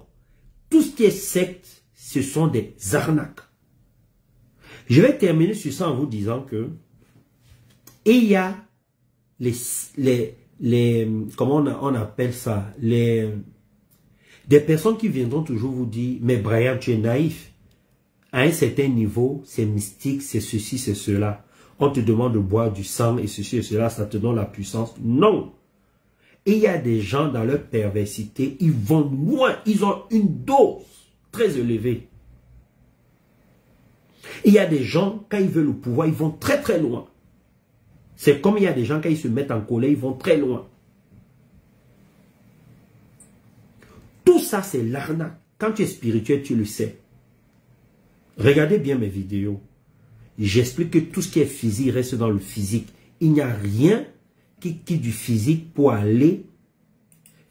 tout ce qui est secte, ce sont des arnaques. Je vais terminer sur ça en vous disant que il y a comment on appelle ça, Des personnes qui viendront toujours vous dire, mais Brian, tu es naïf. À un certain niveau, c'est mystique, c'est ceci, c'est cela. On te demande de boire du sang et ceci et cela, ça te donne la puissance. Non. Et il y a des gens dans leur perversité, ils vont loin, ils ont une dose très élevée. Et il y a des gens, quand ils veulent le pouvoir, ils vont très très loin. C'est comme il y a des gens, quand ils se mettent en colère, ils vont très loin. Tout ça, c'est l'arnaque. Quand tu es spirituel, tu le sais. Regardez bien mes vidéos. J'explique que tout ce qui est physique reste dans le physique. Il n'y a rien qui quitte du physique pour aller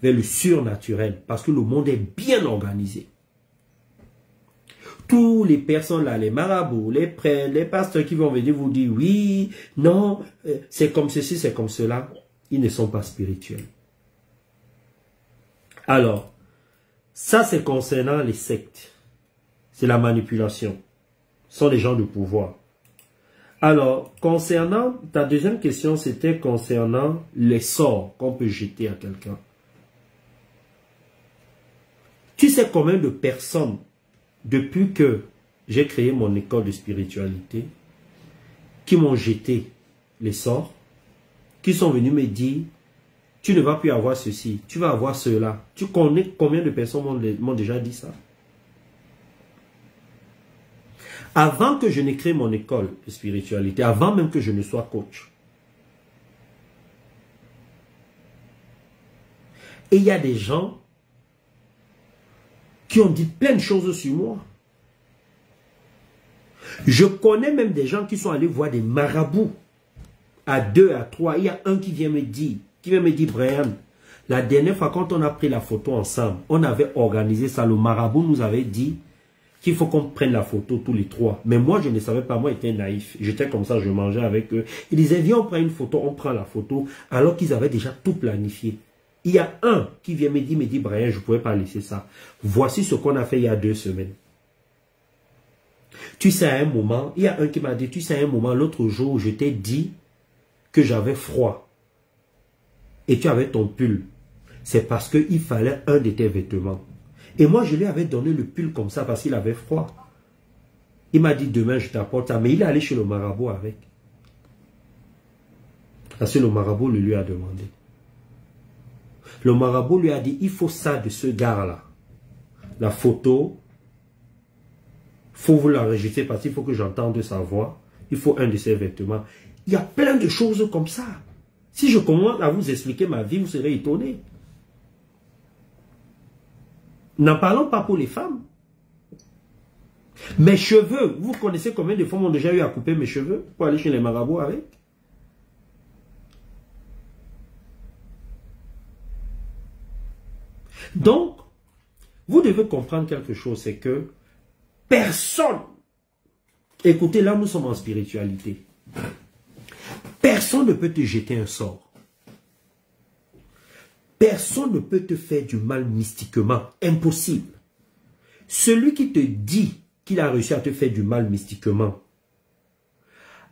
vers le surnaturel. Parce que le monde est bien organisé. Tous les personnes là, les marabouts, les prêtres, les pasteurs qui vont venir vous dire oui, non, c'est comme ceci, c'est comme cela. Ils ne sont pas spirituels. Alors, ça c'est concernant les sectes. C'est la manipulation. Ce sont des gens de pouvoir. Alors, concernant, ta deuxième question, c'était concernant les sorts qu'on peut jeter à quelqu'un. Tu sais combien de personnes, depuis que j'ai créé mon école de spiritualité, qui m'ont jeté les sorts, qui sont venus me dire, tu ne vas plus avoir ceci, tu vas avoir cela. Tu connais combien de personnes m'ont déjà dit ça? Avant que je n'ai créé mon école de spiritualité, avant même que je ne sois coach. Et il y a des gens qui ont dit plein de choses sur moi. Je connais même des gens qui sont allés voir des marabouts à 2, à 3. Il y a un qui vient me dire, Brian, la dernière fois quand on a pris la photo ensemble, on avait organisé ça, le marabout nous avait dit qu'il faut qu'on prenne la photo tous les 3. Mais moi, je ne savais pas, moi, j'étais naïf. J'étais comme ça, je mangeais avec eux. Ils disaient, viens, on prend une photo, on prend la photo, alors qu'ils avaient déjà tout planifié. Il y a un qui vient me dire, Brian, je ne pouvais pas laisser ça. Voici ce qu'on a fait il y a 2 semaines. Tu sais, à un moment, il y a un qui m'a dit, tu sais, à un moment, l'autre jour, je t'ai dit que j'avais froid. Et tu avais ton pull. C'est parce qu'il fallait un de tes vêtements. Et moi, je lui avais donné le pull comme ça parce qu'il avait froid. Il m'a dit, demain, je t'apporte ça. Mais il est allé chez le marabout avec. Parce que le marabout le lui a demandé. Le marabout lui a dit, il faut ça de ce gars-là. La photo, il faut vous l'enregistrer parce qu'il faut que j'entende sa voix. Il faut un de ses vêtements. Il y a plein de choses comme ça. Si je commence à vous expliquer ma vie, vous serez étonnés. N'en parlons pas pour les femmes. Mes cheveux, vous connaissez combien de femmes ont déjà eu à couper mes cheveux pour aller chez les marabouts avec? Donc, vous devez comprendre quelque chose, c'est que personne, écoutez, là nous sommes en spiritualité, personne ne peut te jeter un sort. Personne ne peut te faire du mal mystiquement. Impossible. Celui qui te dit qu'il a réussi à te faire du mal mystiquement,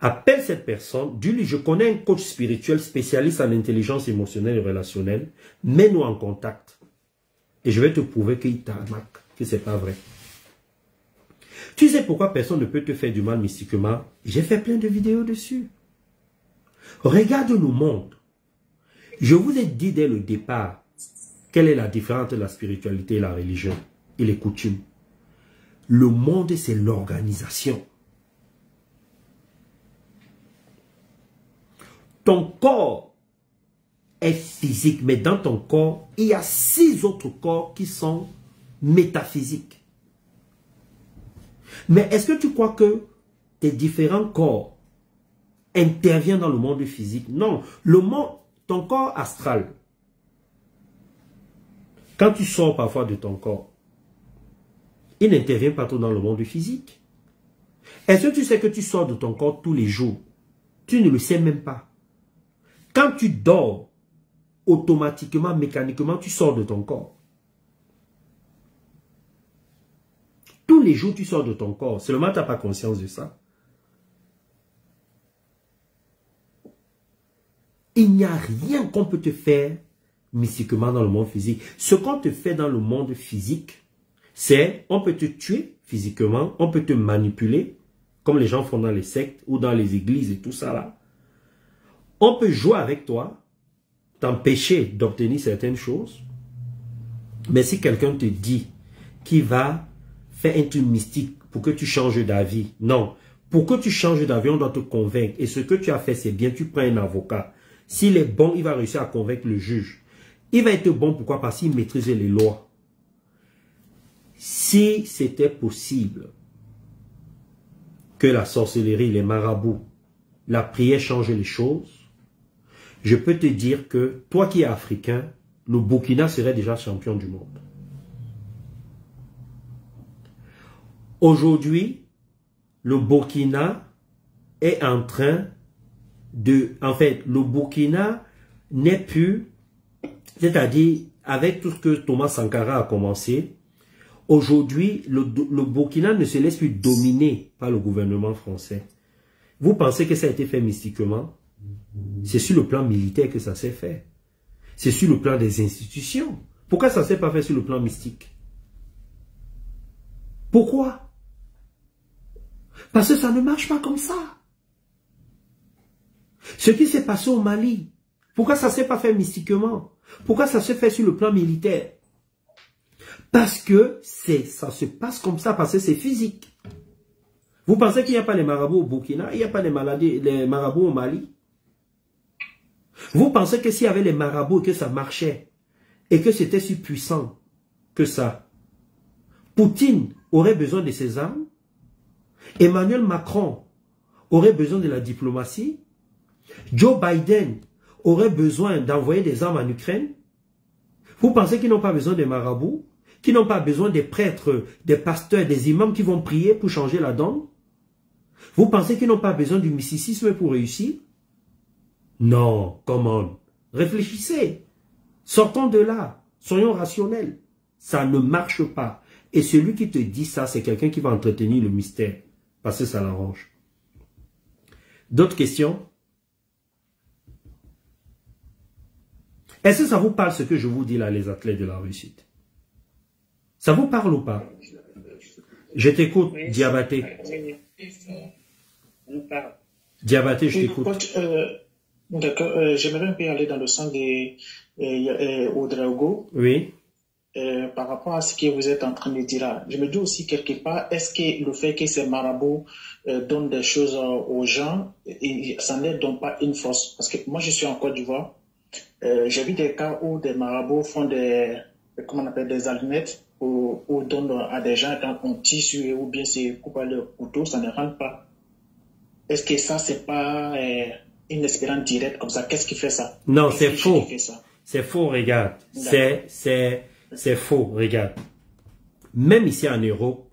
appelle cette personne, dis-lui, je connais un coach spirituel spécialiste en intelligence émotionnelle et relationnelle, mets-nous en contact. Et je vais te prouver qu'il t'arnaque, que ce n'est pas vrai. Tu sais pourquoi personne ne peut te faire du mal mystiquement? J'ai fait plein de vidéos dessus. Regarde le monde. Je vous ai dit dès le départ quelle est la différence entre la spiritualité et la religion et les coutumes. Le monde, c'est l'organisation. Ton corps est physique, mais dans ton corps, il y a 6 autres corps qui sont métaphysiques. Mais est-ce que tu crois que tes différents corps interviennent dans le monde physique? Non. Le monde, ton corps astral, quand tu sors parfois de ton corps, il n'intervient pas trop dans le monde physique. Est-ce que tu sais que tu sors de ton corps tous les jours? Tu ne le sais même pas. Quand tu dors, automatiquement, mécaniquement, tu sors de ton corps. Tous les jours, tu sors de ton corps. Seulement, tu n'as pas conscience de ça. Il n'y a rien qu'on peut te faire mystiquement dans le monde physique. Ce qu'on te fait dans le monde physique, c'est, on peut te tuer physiquement, on peut te manipuler, comme les gens font dans les sectes ou dans les églises et tout ça là. On peut jouer avec toi, t'empêcher d'obtenir certaines choses. Mais si quelqu'un te dit qu'il va faire un truc mystique pour que tu changes d'avis, non. Pour que tu changes d'avis, on doit te convaincre. Et ce que tu as fait, c'est bien, tu prends un avocat. S'il est bon, il va réussir à convaincre le juge. Il va être bon, pourquoi? Parce qu'il maîtrise les lois. Si c'était possible que la sorcellerie, les marabouts, la prière change les choses, je peux te dire que toi qui es africain, le Burkina serait déjà champion du monde. Aujourd'hui, le Burkina est en train de... En fait, le Burkina n'est plus... C'est-à-dire, avec tout ce que Thomas Sankara a commencé, aujourd'hui, le Burkina ne se laisse plus dominer par le gouvernement français. Vous pensez que ça a été fait mystiquement? C'est sur le plan militaire que ça s'est fait. C'est sur le plan des institutions. Pourquoi ça ne s'est pas fait sur le plan mystique? Pourquoi? Parce que ça ne marche pas comme ça. Ce qui s'est passé au Mali, pourquoi ça ne s'est pas fait mystiquement? Pourquoi ça se fait sur le plan militaire? Parce que ça se passe comme ça, parce que c'est physique. Vous pensez qu'il n'y a pas les marabouts au Burkina? Il n'y a pas les marabouts au Mali? Vous pensez que s'il y avait les marabouts et que ça marchait, et que c'était si puissant que ça, Poutine aurait besoin de ses armes? Emmanuel Macron aurait besoin de la diplomatie? Joe Biden aurait besoin d'envoyer des armes en Ukraine? Vous pensez qu'ils n'ont pas besoin des marabouts? Qu'ils n'ont pas besoin des prêtres, des pasteurs, des imams qui vont prier pour changer la donne? Vous pensez qu'ils n'ont pas besoin du mysticisme pour réussir? Non, come on. Réfléchissez. Sortons de là. Soyons rationnels. Ça ne marche pas. Et celui qui te dit ça, c'est quelqu'un qui va entretenir le mystère. Parce que ça l'arrange. D'autres questions? Est-ce que ça vous parle ce que je vous dis là, les athlètes de la réussite? Ça vous parle ou pas? Je t'écoute, oui. Diabaté. Diabaté, je t'écoute. D'accord, j'aimerais un peu aller dans le sens de Ouedraogo. Oui. Par rapport à ce que vous êtes en train de dire là, je me dis aussi quelque part, est-ce que le fait que ces marabouts donnent des choses aux gens, ça ne leur donne pas une force? Parce que moi, je suis en Côte d'Ivoire. J'ai vu des cas où des marabouts font comment on appelle, des allumettes ou donnent à des gens quand on tissu ou bien c'est coupé à leur couteau, ça ne rentre pas. Est-ce que ça, c'est pas une espérance directe comme ça? Qu'est-ce qui fait ça? Non, c'est faux. C'est faux, regarde. C'est faux, regarde. Même ici en Europe,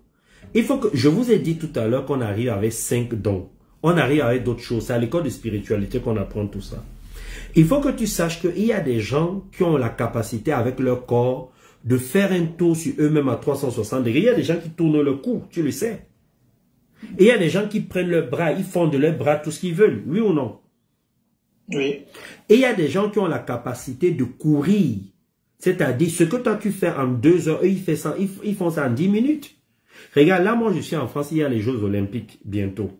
il faut que, je vous ai dit tout à l'heure qu'on arrive avec 5 dons. On arrive avec d'autres choses. C'est à l'école de spiritualité qu'on apprend tout ça. Il faut que tu saches qu'il y a des gens qui ont la capacité avec leur corps de faire un tour sur eux-mêmes à 360 degrés. Il y a des gens qui tournent le cou, tu le sais. Et il y a des gens qui prennent leurs bras, ils font de leurs bras tout ce qu'ils veulent, oui ou non? Oui. Et il y a des gens qui ont la capacité de courir. C'est-à-dire, ce que toi tu fais en 2 heures, eux ils font ça en 10 minutes. Regarde, là moi je suis en France, il y a les Jeux Olympiques bientôt.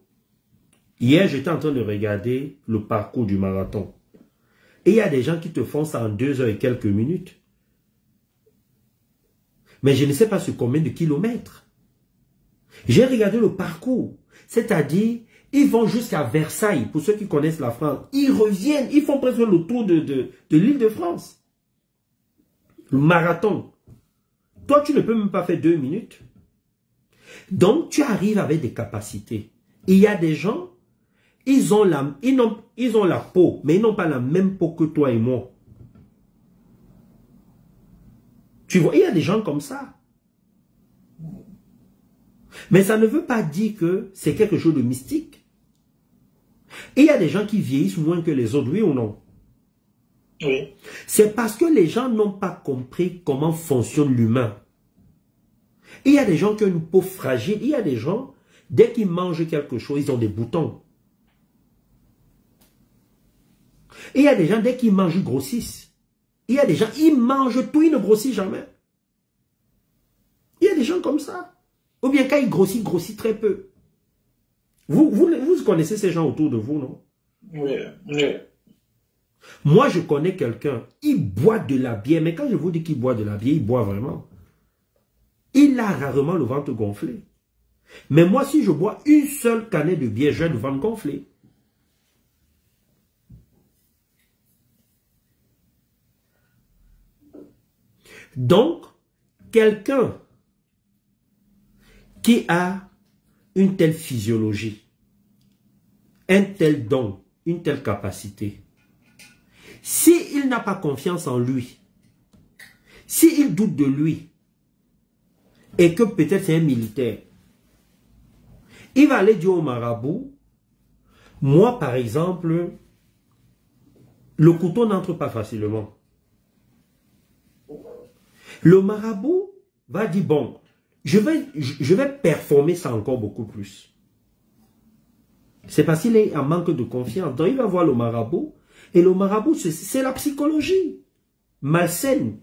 Hier, j'étais en train de regarder le parcours du marathon. Et il y a des gens qui te font ça en 2 heures et quelques minutes. Mais je ne sais pas sur combien de kilomètres. J'ai regardé le parcours. C'est-à-dire, ils vont jusqu'à Versailles, pour ceux qui connaissent la France. Ils reviennent, ils font presque le tour de l'île de France. Le marathon. Toi, tu ne peux même pas faire 2 minutes. Donc, tu arrives avec des capacités. Il y a des gens, ils ont la peau, mais ils n'ont pas la même peau que toi et moi. Tu vois, il y a des gens comme ça. Mais ça ne veut pas dire que c'est quelque chose de mystique. Et il y a des gens qui vieillissent moins que les autres, oui ou non? Oui. C'est parce que les gens n'ont pas compris comment fonctionne l'humain. Il y a des gens qui ont une peau fragile. Il y a des gens, dès qu'ils mangent quelque chose, ils ont des boutons. Et il y a des gens, dès qu'ils mangent, ils grossissent. Il y a des gens, ils mangent tout, ils ne grossissent jamais. Il y a des gens comme ça. Ou bien quand ils grossissent très peu. Vous connaissez ces gens autour de vous, non? Oui, oui. Moi, je connais quelqu'un, il boit de la bière, mais quand je vous dis qu'il boit de la bière, il boit vraiment. Il a rarement le ventre gonflé. Mais moi, si je bois une seule canette de bière, j'ai le ventre gonflé. Donc, quelqu'un qui a une telle physiologie, un tel don, une telle capacité, s'il n'a pas confiance en lui, s'il doute de lui, et que peut-être c'est un militaire, il va aller dire au marabout, moi par exemple, le couteau n'entre pas facilement. Le marabout va dire, bon, je vais performer ça encore beaucoup plus. C'est parce qu'il est en manque de confiance. Donc il va voir le marabout, et le marabout, c'est la psychologie malsaine.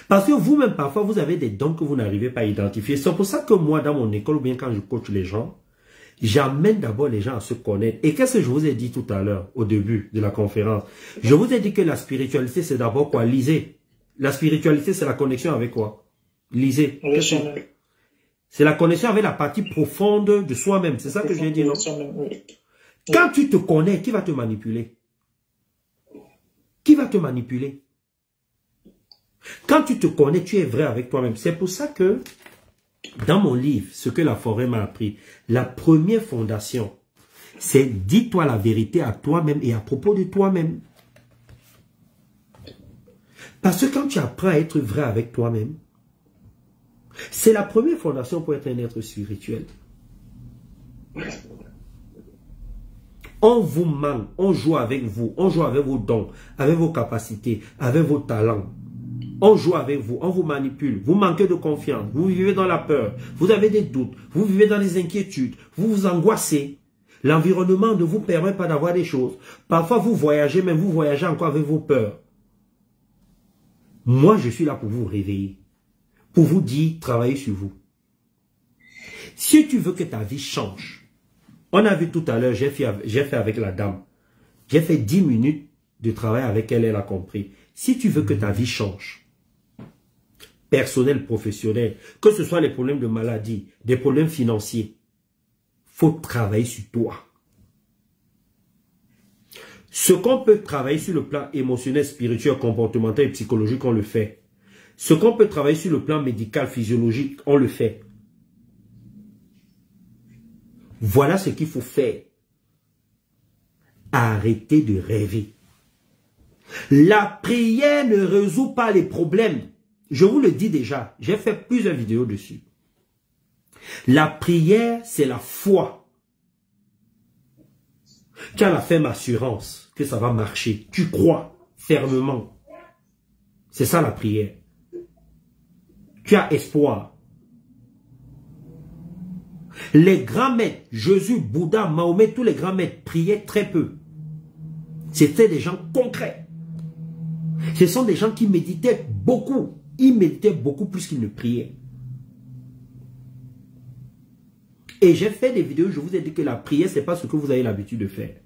Parce que vous-même, parfois, vous avez des dons que vous n'arrivez pas à identifier. C'est pour ça que moi, dans mon école, ou bien quand je coach les gens, j'amène d'abord les gens à se connaître. Et qu'est-ce que je vous ai dit tout à l'heure, au début de la conférence? Je vous ai dit que la spiritualité, c'est d'abord quoi? Lisez. La spiritualité, c'est la connexion avec quoi? Lisez. C'est la connexion avec la partie profonde de soi-même. C'est ça que j'ai dit, non? Quand tu te connais, qui va te manipuler? Qui va te manipuler? Quand tu te connais, tu es vrai avec toi-même. C'est pour ça que, dans mon livre, ce que la forêt m'a appris, la première fondation, c'est dis-toi la vérité à toi-même et à propos de toi-même. Parce que quand tu apprends à être vrai avec toi-même, c'est la première fondation pour être un être spirituel. On vous ment, on joue avec vous, on joue avec vos dons, avec vos capacités, avec vos talents. On joue avec vous, on vous manipule, vous manquez de confiance, vous vivez dans la peur, vous avez des doutes, vous vivez dans les inquiétudes, vous vous angoissez. L'environnement ne vous permet pas d'avoir des choses. Parfois vous voyagez, mais vous voyagez encore avec vos peurs. Moi, je suis là pour vous réveiller, pour vous dire, travaillez sur vous. Si tu veux que ta vie change, on a vu tout à l'heure, j'ai fait avec la dame, j'ai fait 10 minutes de travail avec elle, elle a compris. Si tu veux que ta vie change, personnel, professionnel, que ce soit les problèmes de maladie, des problèmes financiers, faut travailler sur toi. Ce qu'on peut travailler sur le plan émotionnel, spirituel, comportemental et psychologique, on le fait. Ce qu'on peut travailler sur le plan médical, physiologique, on le fait. Voilà ce qu'il faut faire. Arrêtez de rêver. La prière ne résout pas les problèmes. Je vous le dis déjà, j'ai fait plusieurs vidéos dessus. La prière, c'est la foi. Tu as la ferme assurance que ça va marcher. Tu crois fermement. C'est ça la prière. Tu as espoir. Les grands maîtres, Jésus, Bouddha, Mahomet, tous les grands maîtres priaient très peu. C'était des gens concrets. Ce sont des gens qui méditaient beaucoup. Ils méditaient beaucoup plus qu'ils ne priaient. Et j'ai fait des vidéos, je vous ai dit que la prière, ce n'est pas ce que vous avez l'habitude de faire.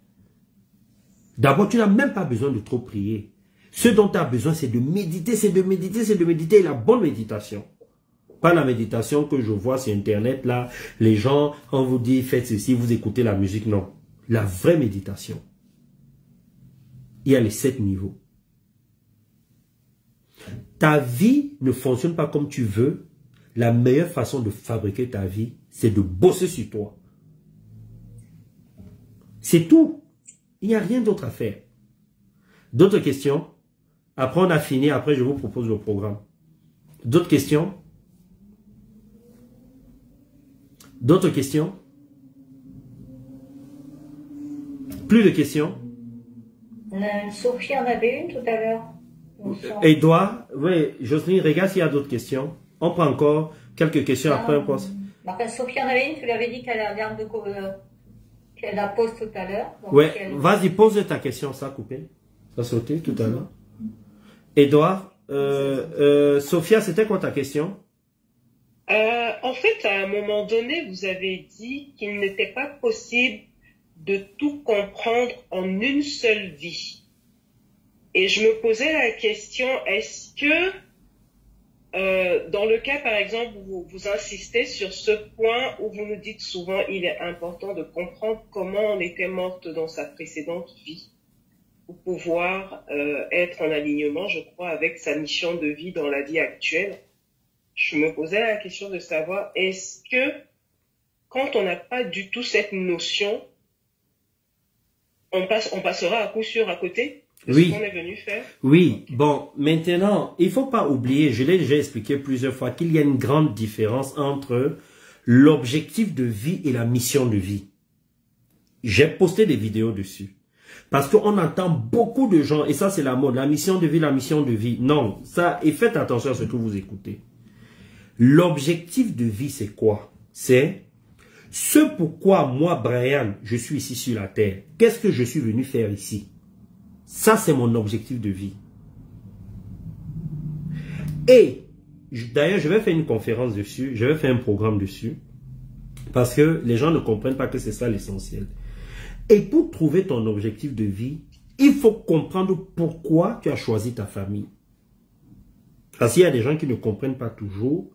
D'abord, tu n'as même pas besoin de trop prier. Ce dont tu as besoin, c'est de méditer, c'est de méditer, c'est de méditer. Et la bonne méditation. Pas la méditation que je vois sur Internet, là. Les gens, on vous dit, faites ceci, vous écoutez la musique. Non. La vraie méditation. Il y a les 7 niveaux. Ta vie ne fonctionne pas comme tu veux. La meilleure façon de fabriquer ta vie, c'est de bosser sur toi. C'est tout. Il n'y a rien d'autre à faire. D'autres questions? Après, on a fini. Après, je vous propose le programme. D'autres questions? D'autres questions? Plus de questions? Sophie en avait une tout à l'heure. Edouard, oui, Jocelyne, regarde s'il y a d'autres questions. On prend encore quelques questions, après on passe. Sophie en avait une, tu lui avais dit qu'elle qu'elle la pose tout à l'heure. Oui, vas-y, pose ta question, ça a coupé. Ça a sauté tout à l'heure. Edouard, Sophia, c'était quoi ta question? En fait, à un moment donné, vous avez dit qu'il n'était pas possible de tout comprendre en une seule vie. Et je me posais la question, est-ce que, dans le cas, par exemple, où vous insistez sur ce point où vous nous dites souvent il est important de comprendre comment on était morte dans sa précédente vie, pour pouvoir être en alignement, je crois, avec sa mission de vie dans la vie actuelle. Je me posais la question de savoir, est-ce que quand on n'a pas du tout cette notion, on passera à coup sûr à côté de ce qu'on est venu faire? Oui, bon, maintenant, il faut pas oublier, je l'ai déjà expliqué plusieurs fois, qu'il y a une grande différence entre l'objectif de vie et la mission de vie. J'ai posté des vidéos dessus. Parce qu'on entend beaucoup de gens, et ça c'est la mode, la mission de vie, la mission de vie. Non, ça, et faites attention à ce que vous écoutez. L'objectif de vie, c'est quoi? C'est ce pourquoi moi, Brian, je suis ici sur la terre. Qu'est-ce que je suis venu faire ici? Ça, c'est mon objectif de vie. Et, d'ailleurs, je vais faire une conférence dessus, je vais faire un programme dessus, parce que les gens ne comprennent pas que c'est ça l'essentiel. Et pour trouver ton objectif de vie, il faut comprendre pourquoi tu as choisi ta famille. Parce qu'il y a des gens qui ne comprennent pas toujours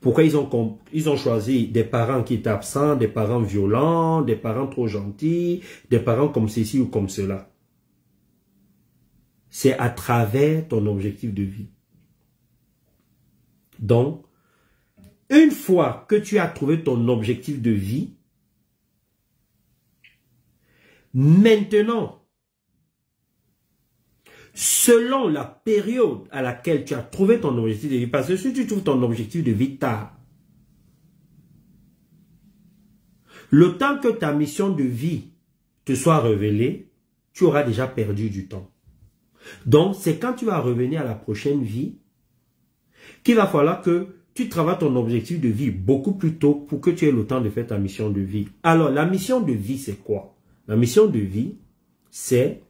pourquoi ils ont choisi des parents qui étaient absents, des parents violents, des parents trop gentils, des parents comme ceci ou comme cela. C'est à travers ton objectif de vie. Donc, une fois que tu as trouvé ton objectif de vie, maintenant, selon la période à laquelle tu as trouvé ton objectif de vie, parce que si tu trouves ton objectif de vie tard, le temps que ta mission de vie te soit révélée, tu auras déjà perdu du temps. Donc, c'est quand tu vas revenir à la prochaine vie qu'il va falloir que tu travailles ton objectif de vie beaucoup plus tôt pour que tu aies le temps de faire ta mission de vie. Alors, la mission de vie, c'est quoi? La mission de vie, c'est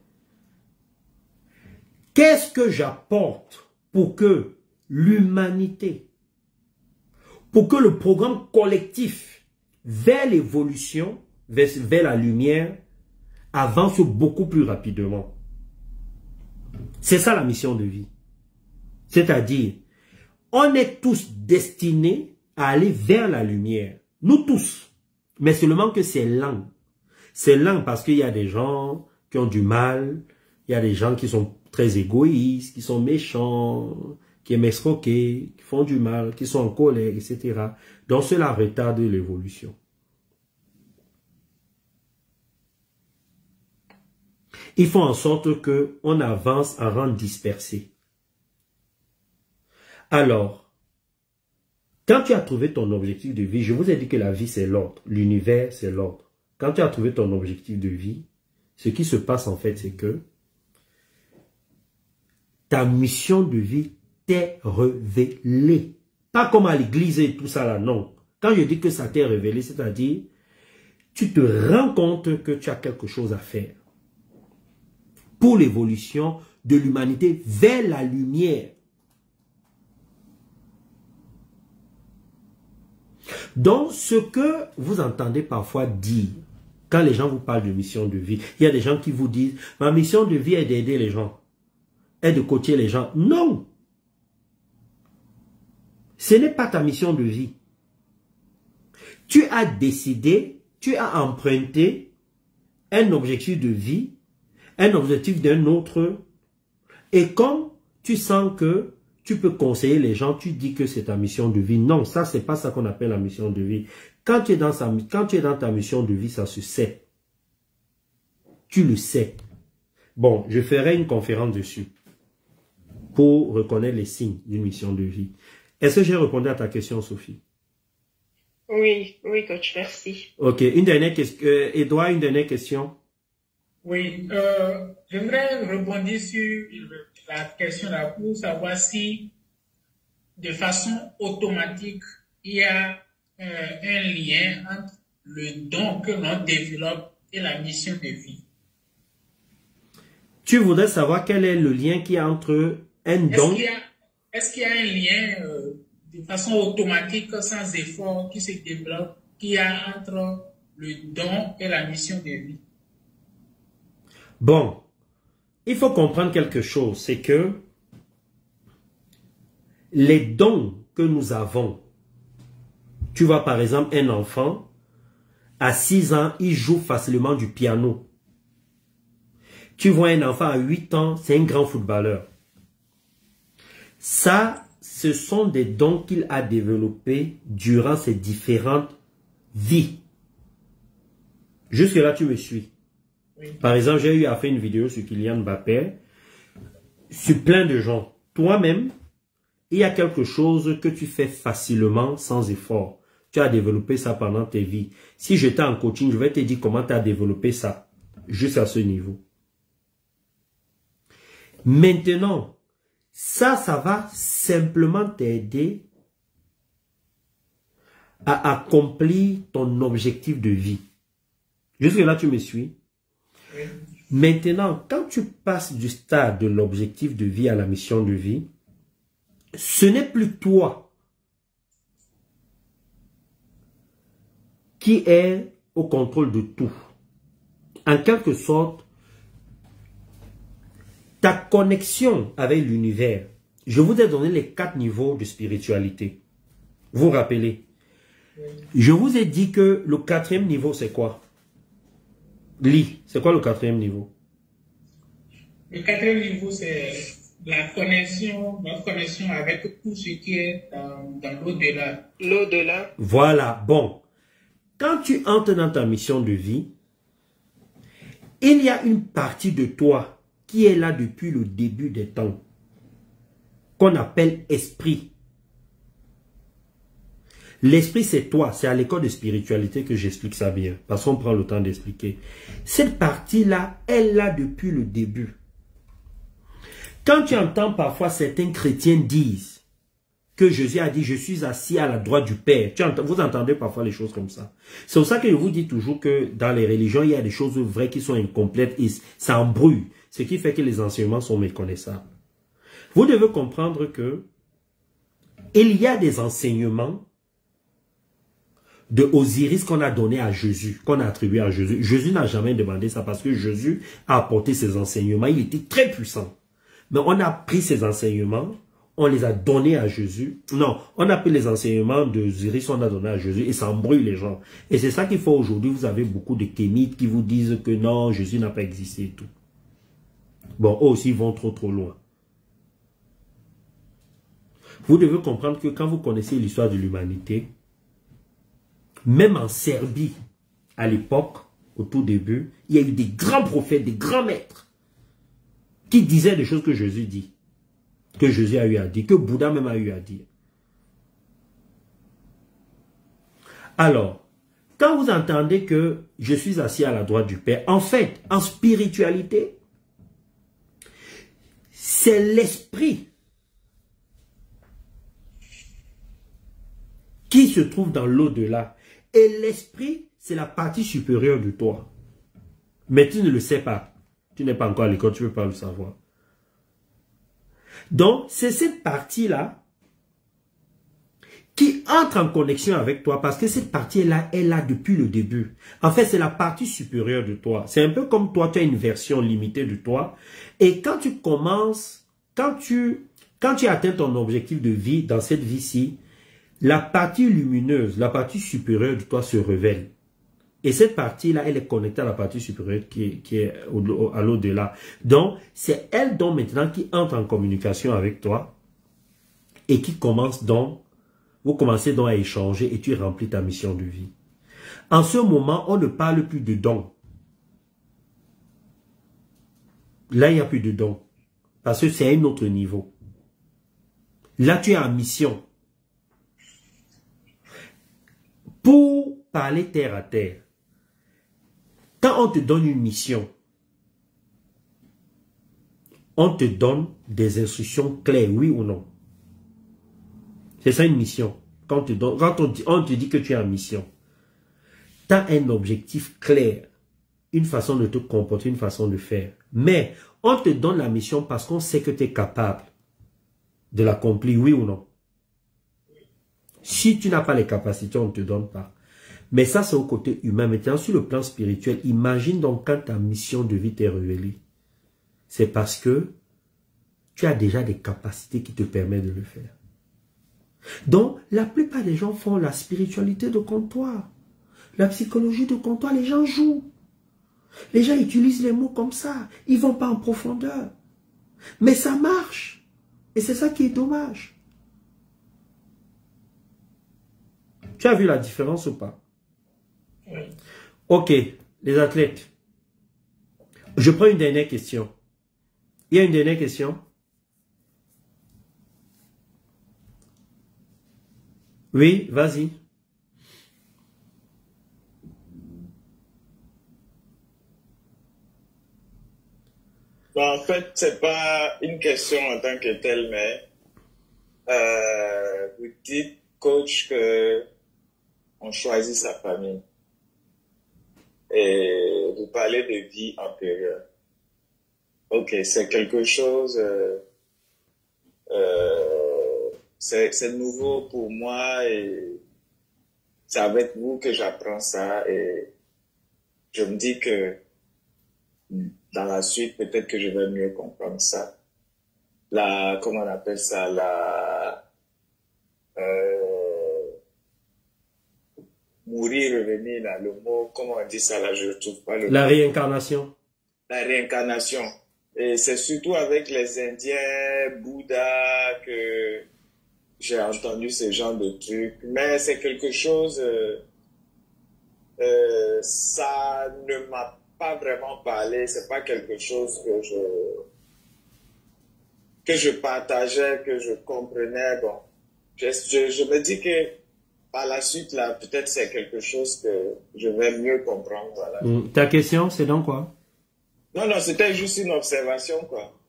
qu'est-ce que j'apporte pour que l'humanité, pour que le programme collectif vers l'évolution, vers la lumière, avance beaucoup plus rapidement. C'est ça la mission de vie. C'est-à-dire, on est tous destinés à aller vers la lumière. Nous tous. Mais seulement que c'est lent. C'est lent parce qu'il y a des gens qui ont du mal, il y a des gens qui sont très égoïstes, qui sont méchants, qui aiment escroquer, qui font du mal, qui sont en colère, etc. Donc cela retarde l'évolution. Il faut en sorte qu'on avance en rang dispersé. Alors, quand tu as trouvé ton objectif de vie, je vous ai dit que la vie c'est l'ordre, l'univers c'est l'ordre. Quand tu as trouvé ton objectif de vie, ce qui se passe en fait c'est que ta mission de vie t'est révélée. Pas comme à l'église et tout ça là, non. Quand je dis que ça t'est révélé, c'est-à-dire, tu te rends compte que tu as quelque chose à faire pour l'évolution de l'humanité vers la lumière. Donc, ce que vous entendez parfois dire, quand les gens vous parlent de mission de vie, il y a des gens qui vous disent, ma mission de vie est d'aider les gens, est de coacher les gens. Non! Ce n'est pas ta mission de vie. Tu as décidé, tu as emprunté un objectif de vie, un objectif d'un autre, et comme tu sens que tu peux conseiller les gens, tu dis que c'est ta mission de vie. Non, ça, c'est pas ça qu'on appelle la mission de vie. Quand tu es dans ta mission de vie, ça se sait. Tu le sais. Bon, je ferai une conférence dessus pour reconnaître les signes d'une mission de vie. Est-ce que j'ai répondu à ta question, Sophie? Oui, oui, coach, merci. Ok, une dernière question. Edouard, une dernière question. Oui, j'aimerais rebondir sur la question là pour savoir si, de façon automatique, il y a un lien entre le don que l'on développe et la mission de vie. Tu voudrais savoir quel est le lien qu'il y a entre un don... Est-ce qu'il y a un lien de façon automatique, sans effort, qui se développe, qu'il y a entre le don et la mission de vie? Bon, il faut comprendre quelque chose, c'est que les dons que nous avons, tu vois par exemple un enfant, à 6 ans, il joue facilement du piano. Tu vois un enfant à 8 ans, c'est un grand footballeur. Ça, ce sont des dons qu'il a développés durant ses différentes vies. Jusque-là, tu me suis. Oui. Par exemple, j'ai eu à faire une vidéo sur Kylian Mbappé, sur plein de gens. Toi-même, il y a quelque chose que tu fais facilement, sans effort. Tu as développé ça pendant tes vies. Si j'étais en coaching, je vais te dire comment tu as développé ça, juste à ce niveau. Maintenant, ça va simplement t'aider à accomplir ton objectif de vie. Jusque-là, tu me suis? Oui. Maintenant, quand tu passes du stade de l'objectif de vie à la mission de vie, ce n'est plus toi qui est au contrôle de tout. En quelque sorte, ta connexion avec l'univers. Je vous ai donné les 4 niveaux de spiritualité. Vous vous rappelez? Je vous ai dit que le 4e niveau, c'est quoi? C'est quoi le 4e niveau? Le 4e niveau, c'est notre connexion avec tout ce qui est dans l'au-delà. L'au-delà. Voilà, bon. Quand tu entres dans ta mission de vie, il y a une partie de toi qui est là depuis le début des temps, qu'on appelle esprit. L'esprit, c'est toi. C'est à l'école de spiritualité que j'explique ça bien, parce qu'on prend le temps d'expliquer. Cette partie-là, elle est là depuis le début. Quand tu entends parfois certains chrétiens disent que Jésus a dit, je suis assis à la droite du Père. Vous entendez parfois les choses comme ça. C'est pour ça que je vous dis toujours que dans les religions, il y a des choses vraies qui sont incomplètes et ça embrouille. Ce qui fait que les enseignements sont méconnaissables. Vous devez comprendre que il y a des enseignements de Osiris qu'on a donné à Jésus, qu'on a attribué à Jésus. Jésus n'a jamais demandé ça parce que Jésus a apporté ses enseignements. Il était très puissant. Mais on a pris ces enseignements, on les a donnés à Jésus. Non, on a pris les enseignements d'Osiris, on a donné à Jésus et ça embrouille les gens. Et c'est ça qu'il faut aujourd'hui. Vous avez beaucoup de kémites qui vous disent que non, Jésus n'a pas existé et tout. Bon, eux aussi vont trop loin. Vous devez comprendre que quand vous connaissez l'histoire de l'humanité, même en Serbie, à l'époque, au tout début, il y a eu des grands prophètes, des grands maîtres, qui disaient des choses que Jésus dit, que Jésus a eu à dire, que Bouddha même a eu à dire. Alors, quand vous entendez que je suis assis à la droite du Père, en fait, en spiritualité, c'est l'esprit qui se trouve dans l'au-delà. Et l'esprit, c'est la partie supérieure de toi. Mais tu ne le sais pas. Tu n'es pas encore à l'école, tu ne peux pas le savoir. Donc, c'est cette partie-là qui entre en connexion avec toi parce que cette partie-là est là depuis le début. En fait, c'est la partie supérieure de toi. C'est un peu comme toi, tu as une version limitée de toi. Et quand tu commences, quand tu atteins ton objectif de vie dans cette vie-ci, la partie lumineuse, la partie supérieure de toi se révèle. Et cette partie-là, elle est connectée à la partie supérieure qui est à l'au-delà. Donc, c'est elle donc maintenant qui entre en communication avec toi et qui commence donc, vous commencez donc à échanger et tu remplis ta mission de vie. En ce moment, on ne parle plus de dons. Là, il n'y a plus de dons. Parce que c'est un autre niveau. Là, tu es en mission. Pour parler terre à terre, quand on te donne une mission, on te donne des instructions claires, oui ou non? C'est ça une mission. Quand on te dit que tu es en mission, tu as un objectif clair. une façon de te comporter, une façon de faire. Mais on te donne la mission parce qu'on sait que tu es capable de l'accomplir, oui ou non. Si tu n'as pas les capacités, on ne te donne pas. Mais ça, c'est au côté humain. Maintenant, sur le plan spirituel, imagine donc quand ta mission de vie t'est révélée. C'est parce que tu as déjà des capacités qui te permettent de le faire. Donc, la plupart des gens font la spiritualité de comptoir. La psychologie de comptoir, les gens jouent. Les gens utilisent les mots comme ça. Ils ne vont pas en profondeur. Mais ça marche. Et c'est ça qui est dommage. Tu as vu la différence ou pas? Oui. Ok, les athlètes. Je prends une dernière question. Il y a une dernière question? Oui, vas-y. Bon, en fait, c'est pas une question en tant que telle, mais vous dites, coach, que on choisit sa famille. Et vous parlez de vie antérieure. Ok, c'est quelque chose, c'est nouveau pour moi et c'est avec vous que j'apprends ça et je me dis que dans la suite, peut-être que je vais mieux comprendre ça. Comment on appelle ça, mourir, revenir, là, le mot, comment on dit ça, là, je ne trouve pas le mot. La réincarnation. La réincarnation. Et c'est surtout avec les Indiens, Bouddha, que j'ai entendu ce genre de trucs. Mais c'est quelque chose, ça ne m'a pas vraiment parlé. C'est pas quelque chose que je partageais, que je comprenais. Bon, je me dis que par la suite, là, peut-être c'est quelque chose que je vais mieux comprendre. Voilà. Ta question, c'est donc quoi? Non, c'était juste une observation, quoi.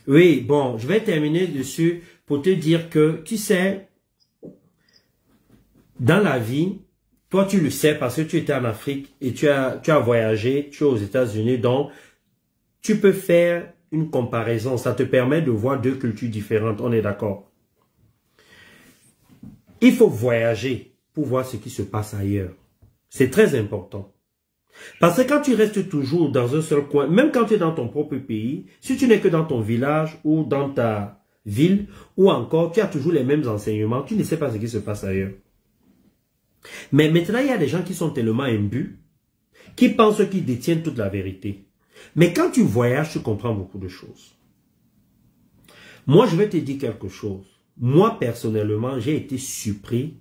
Oui, bon, je vais terminer dessus pour te dire que, tu sais, dans la vie, toi tu le sais parce que tu étais en Afrique et tu as voyagé, tu es aux États-Unis, donc tu peux faire une comparaison. Ça te permet de voir deux cultures différentes, on est d'accord. Il faut voyager pour voir ce qui se passe ailleurs. C'est très important. Parce que quand tu restes toujours dans un seul coin, même quand tu es dans ton propre pays, si tu n'es que dans ton village ou dans ta ville, ou encore tu as toujours les mêmes enseignements, tu ne sais pas ce qui se passe ailleurs. Mais maintenant, il y a des gens qui sont tellement imbus, qui pensent qu'ils détiennent toute la vérité. Mais quand tu voyages, tu comprends beaucoup de choses. Moi, je vais te dire quelque chose. Moi, personnellement, j'ai été surpris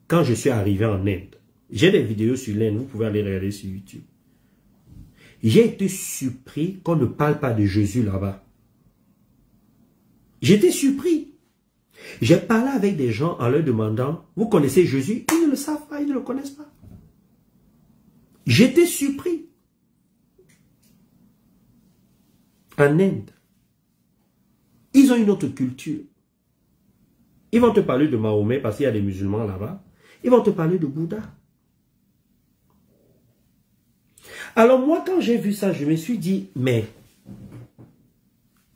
quand je suis arrivé en Inde. J'ai des vidéos sur l'Inde, vous pouvez aller regarder sur YouTube. J'ai été surpris qu'on ne parle pas de Jésus là-bas. J'étais surpris. J'ai parlé avec des gens en leur demandant, vous connaissez Jésus? Ils ne le savent pas, ils ne le connaissent pas. J'étais surpris. En Inde, ils ont une autre culture. Ils vont te parler de Mahomet parce qu'il y a des musulmans là-bas. Ils vont te parler de Bouddha. Alors moi, quand j'ai vu ça, je me suis dit, mais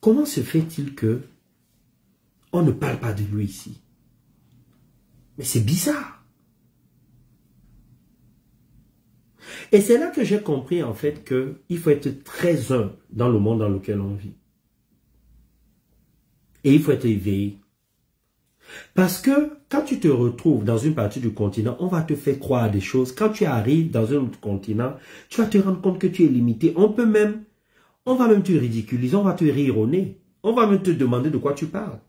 comment se fait-il que on ne parle pas de lui ici? Mais c'est bizarre. Et c'est là que j'ai compris en fait qu'il faut être très humble dans le monde dans lequel on vit. Et il faut être éveillé. Parce que quand tu te retrouves dans une partie du continent, on va te faire croire à des choses. Quand tu arrives dans un autre continent, tu vas te rendre compte que tu es limité. On va même te ridiculiser, on va te rire au nez. On va même te demander de quoi tu parles.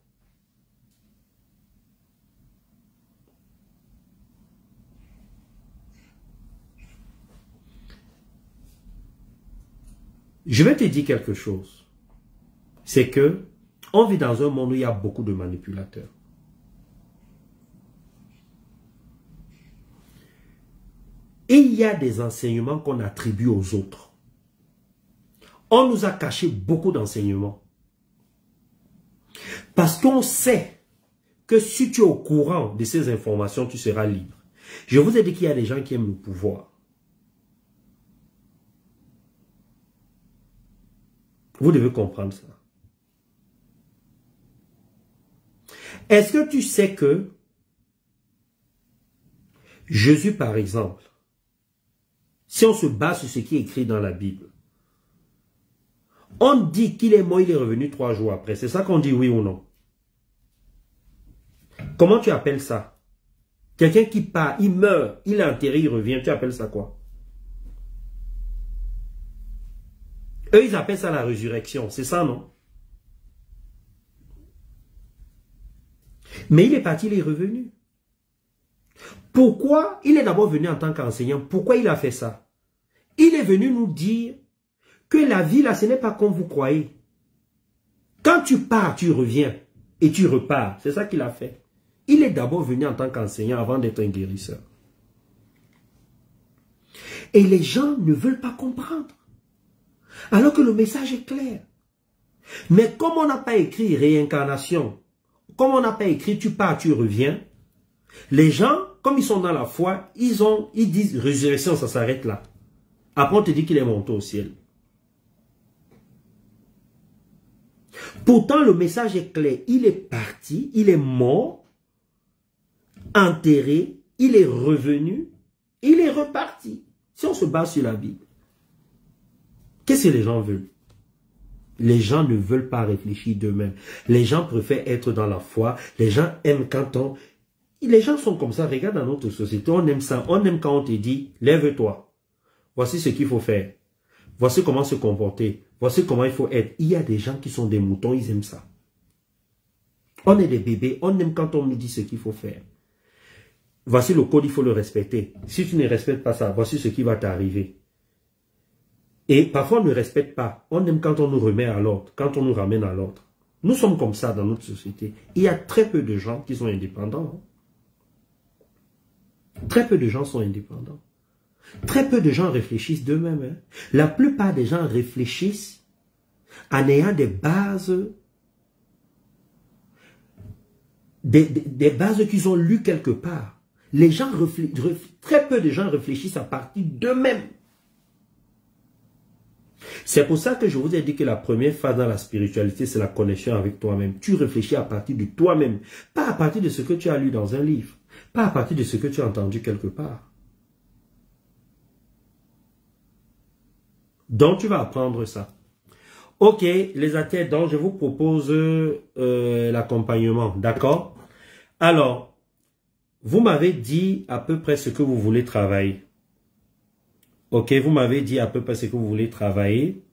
Je vais te dire quelque chose. C'est que on vit dans un monde où il y a beaucoup de manipulateurs. Et il y a des enseignements qu'on attribue aux autres. On nous a caché beaucoup d'enseignements. Parce qu'on sait que si tu es au courant de ces informations, tu seras libre. Je vous ai dit qu'il y a des gens qui aiment le pouvoir. Vous devez comprendre ça. Est-ce que tu sais que Jésus, par exemple, si on se base sur ce qui est écrit dans la Bible, on dit qu'il est mort, il est revenu 3 jours après. C'est ça qu'on dit, oui ou non? Comment tu appelles ça? Quelqu'un qui part, il meurt, il est enterré, il revient, tu appelles ça quoi? Eux, ils appellent ça la résurrection, c'est ça, non? Mais il est parti, il est revenu. Pourquoi? Il est d'abord venu en tant qu'enseignant. Pourquoi il a fait ça? Il est venu nous dire que la vie, là, ce n'est pas comme vous croyez. Quand tu pars, tu reviens et tu repars. C'est ça qu'il a fait. Il est d'abord venu en tant qu'enseignant avant d'être un guérisseur. Et les gens ne veulent pas comprendre. Alors que le message est clair. Mais comme on n'a pas écrit réincarnation, comme on n'a pas écrit tu pars, tu reviens, les gens, comme ils sont dans la foi, ils disent résurrection, ça s'arrête là. Après on te dit qu'il est monté au ciel. Pourtant le message est clair. Il est parti, il est mort, enterré, il est revenu, il est reparti. Si on se base sur la Bible, qu'est-ce que les gens veulent? Les gens ne veulent pas réfléchir d'eux-mêmes. Les gens préfèrent être dans la foi. Les gens aiment quand on... Les gens sont comme ça. Regarde dans notre société, on aime ça. On aime quand on te dit, lève-toi. Voici ce qu'il faut faire. Voici comment se comporter. Voici comment il faut être. Il y a des gens qui sont des moutons, ils aiment ça. On est des bébés, on aime quand on nous dit ce qu'il faut faire. Voici le code, il faut le respecter. Si tu ne respectes pas ça, voici ce qui va t'arriver. Et parfois on ne respecte pas. On aime quand on nous remet à l'ordre, quand on nous ramène à l'ordre. Nous sommes comme ça dans notre société. Il y a très peu de gens qui sont indépendants. Très peu de gens sont indépendants. Très peu de gens réfléchissent d'eux-mêmes. La plupart des gens réfléchissent en ayant des bases, des bases qu'ils ont lues quelque part. Les gens très peu de gens réfléchissent à partir d'eux-mêmes. C'est pour ça que je vous ai dit que la première phase dans la spiritualité, c'est la connexion avec toi-même. Tu réfléchis à partir de toi-même, pas à partir de ce que tu as lu dans un livre, pas à partir de ce que tu as entendu quelque part. Donc, tu vas apprendre ça. Ok, les athlètes, donc je vous propose l'accompagnement, d'accord? Alors, vous m'avez dit à peu près ce que vous voulez travailler. Ok, vous m'avez dit à peu près ce que vous voulez travailler.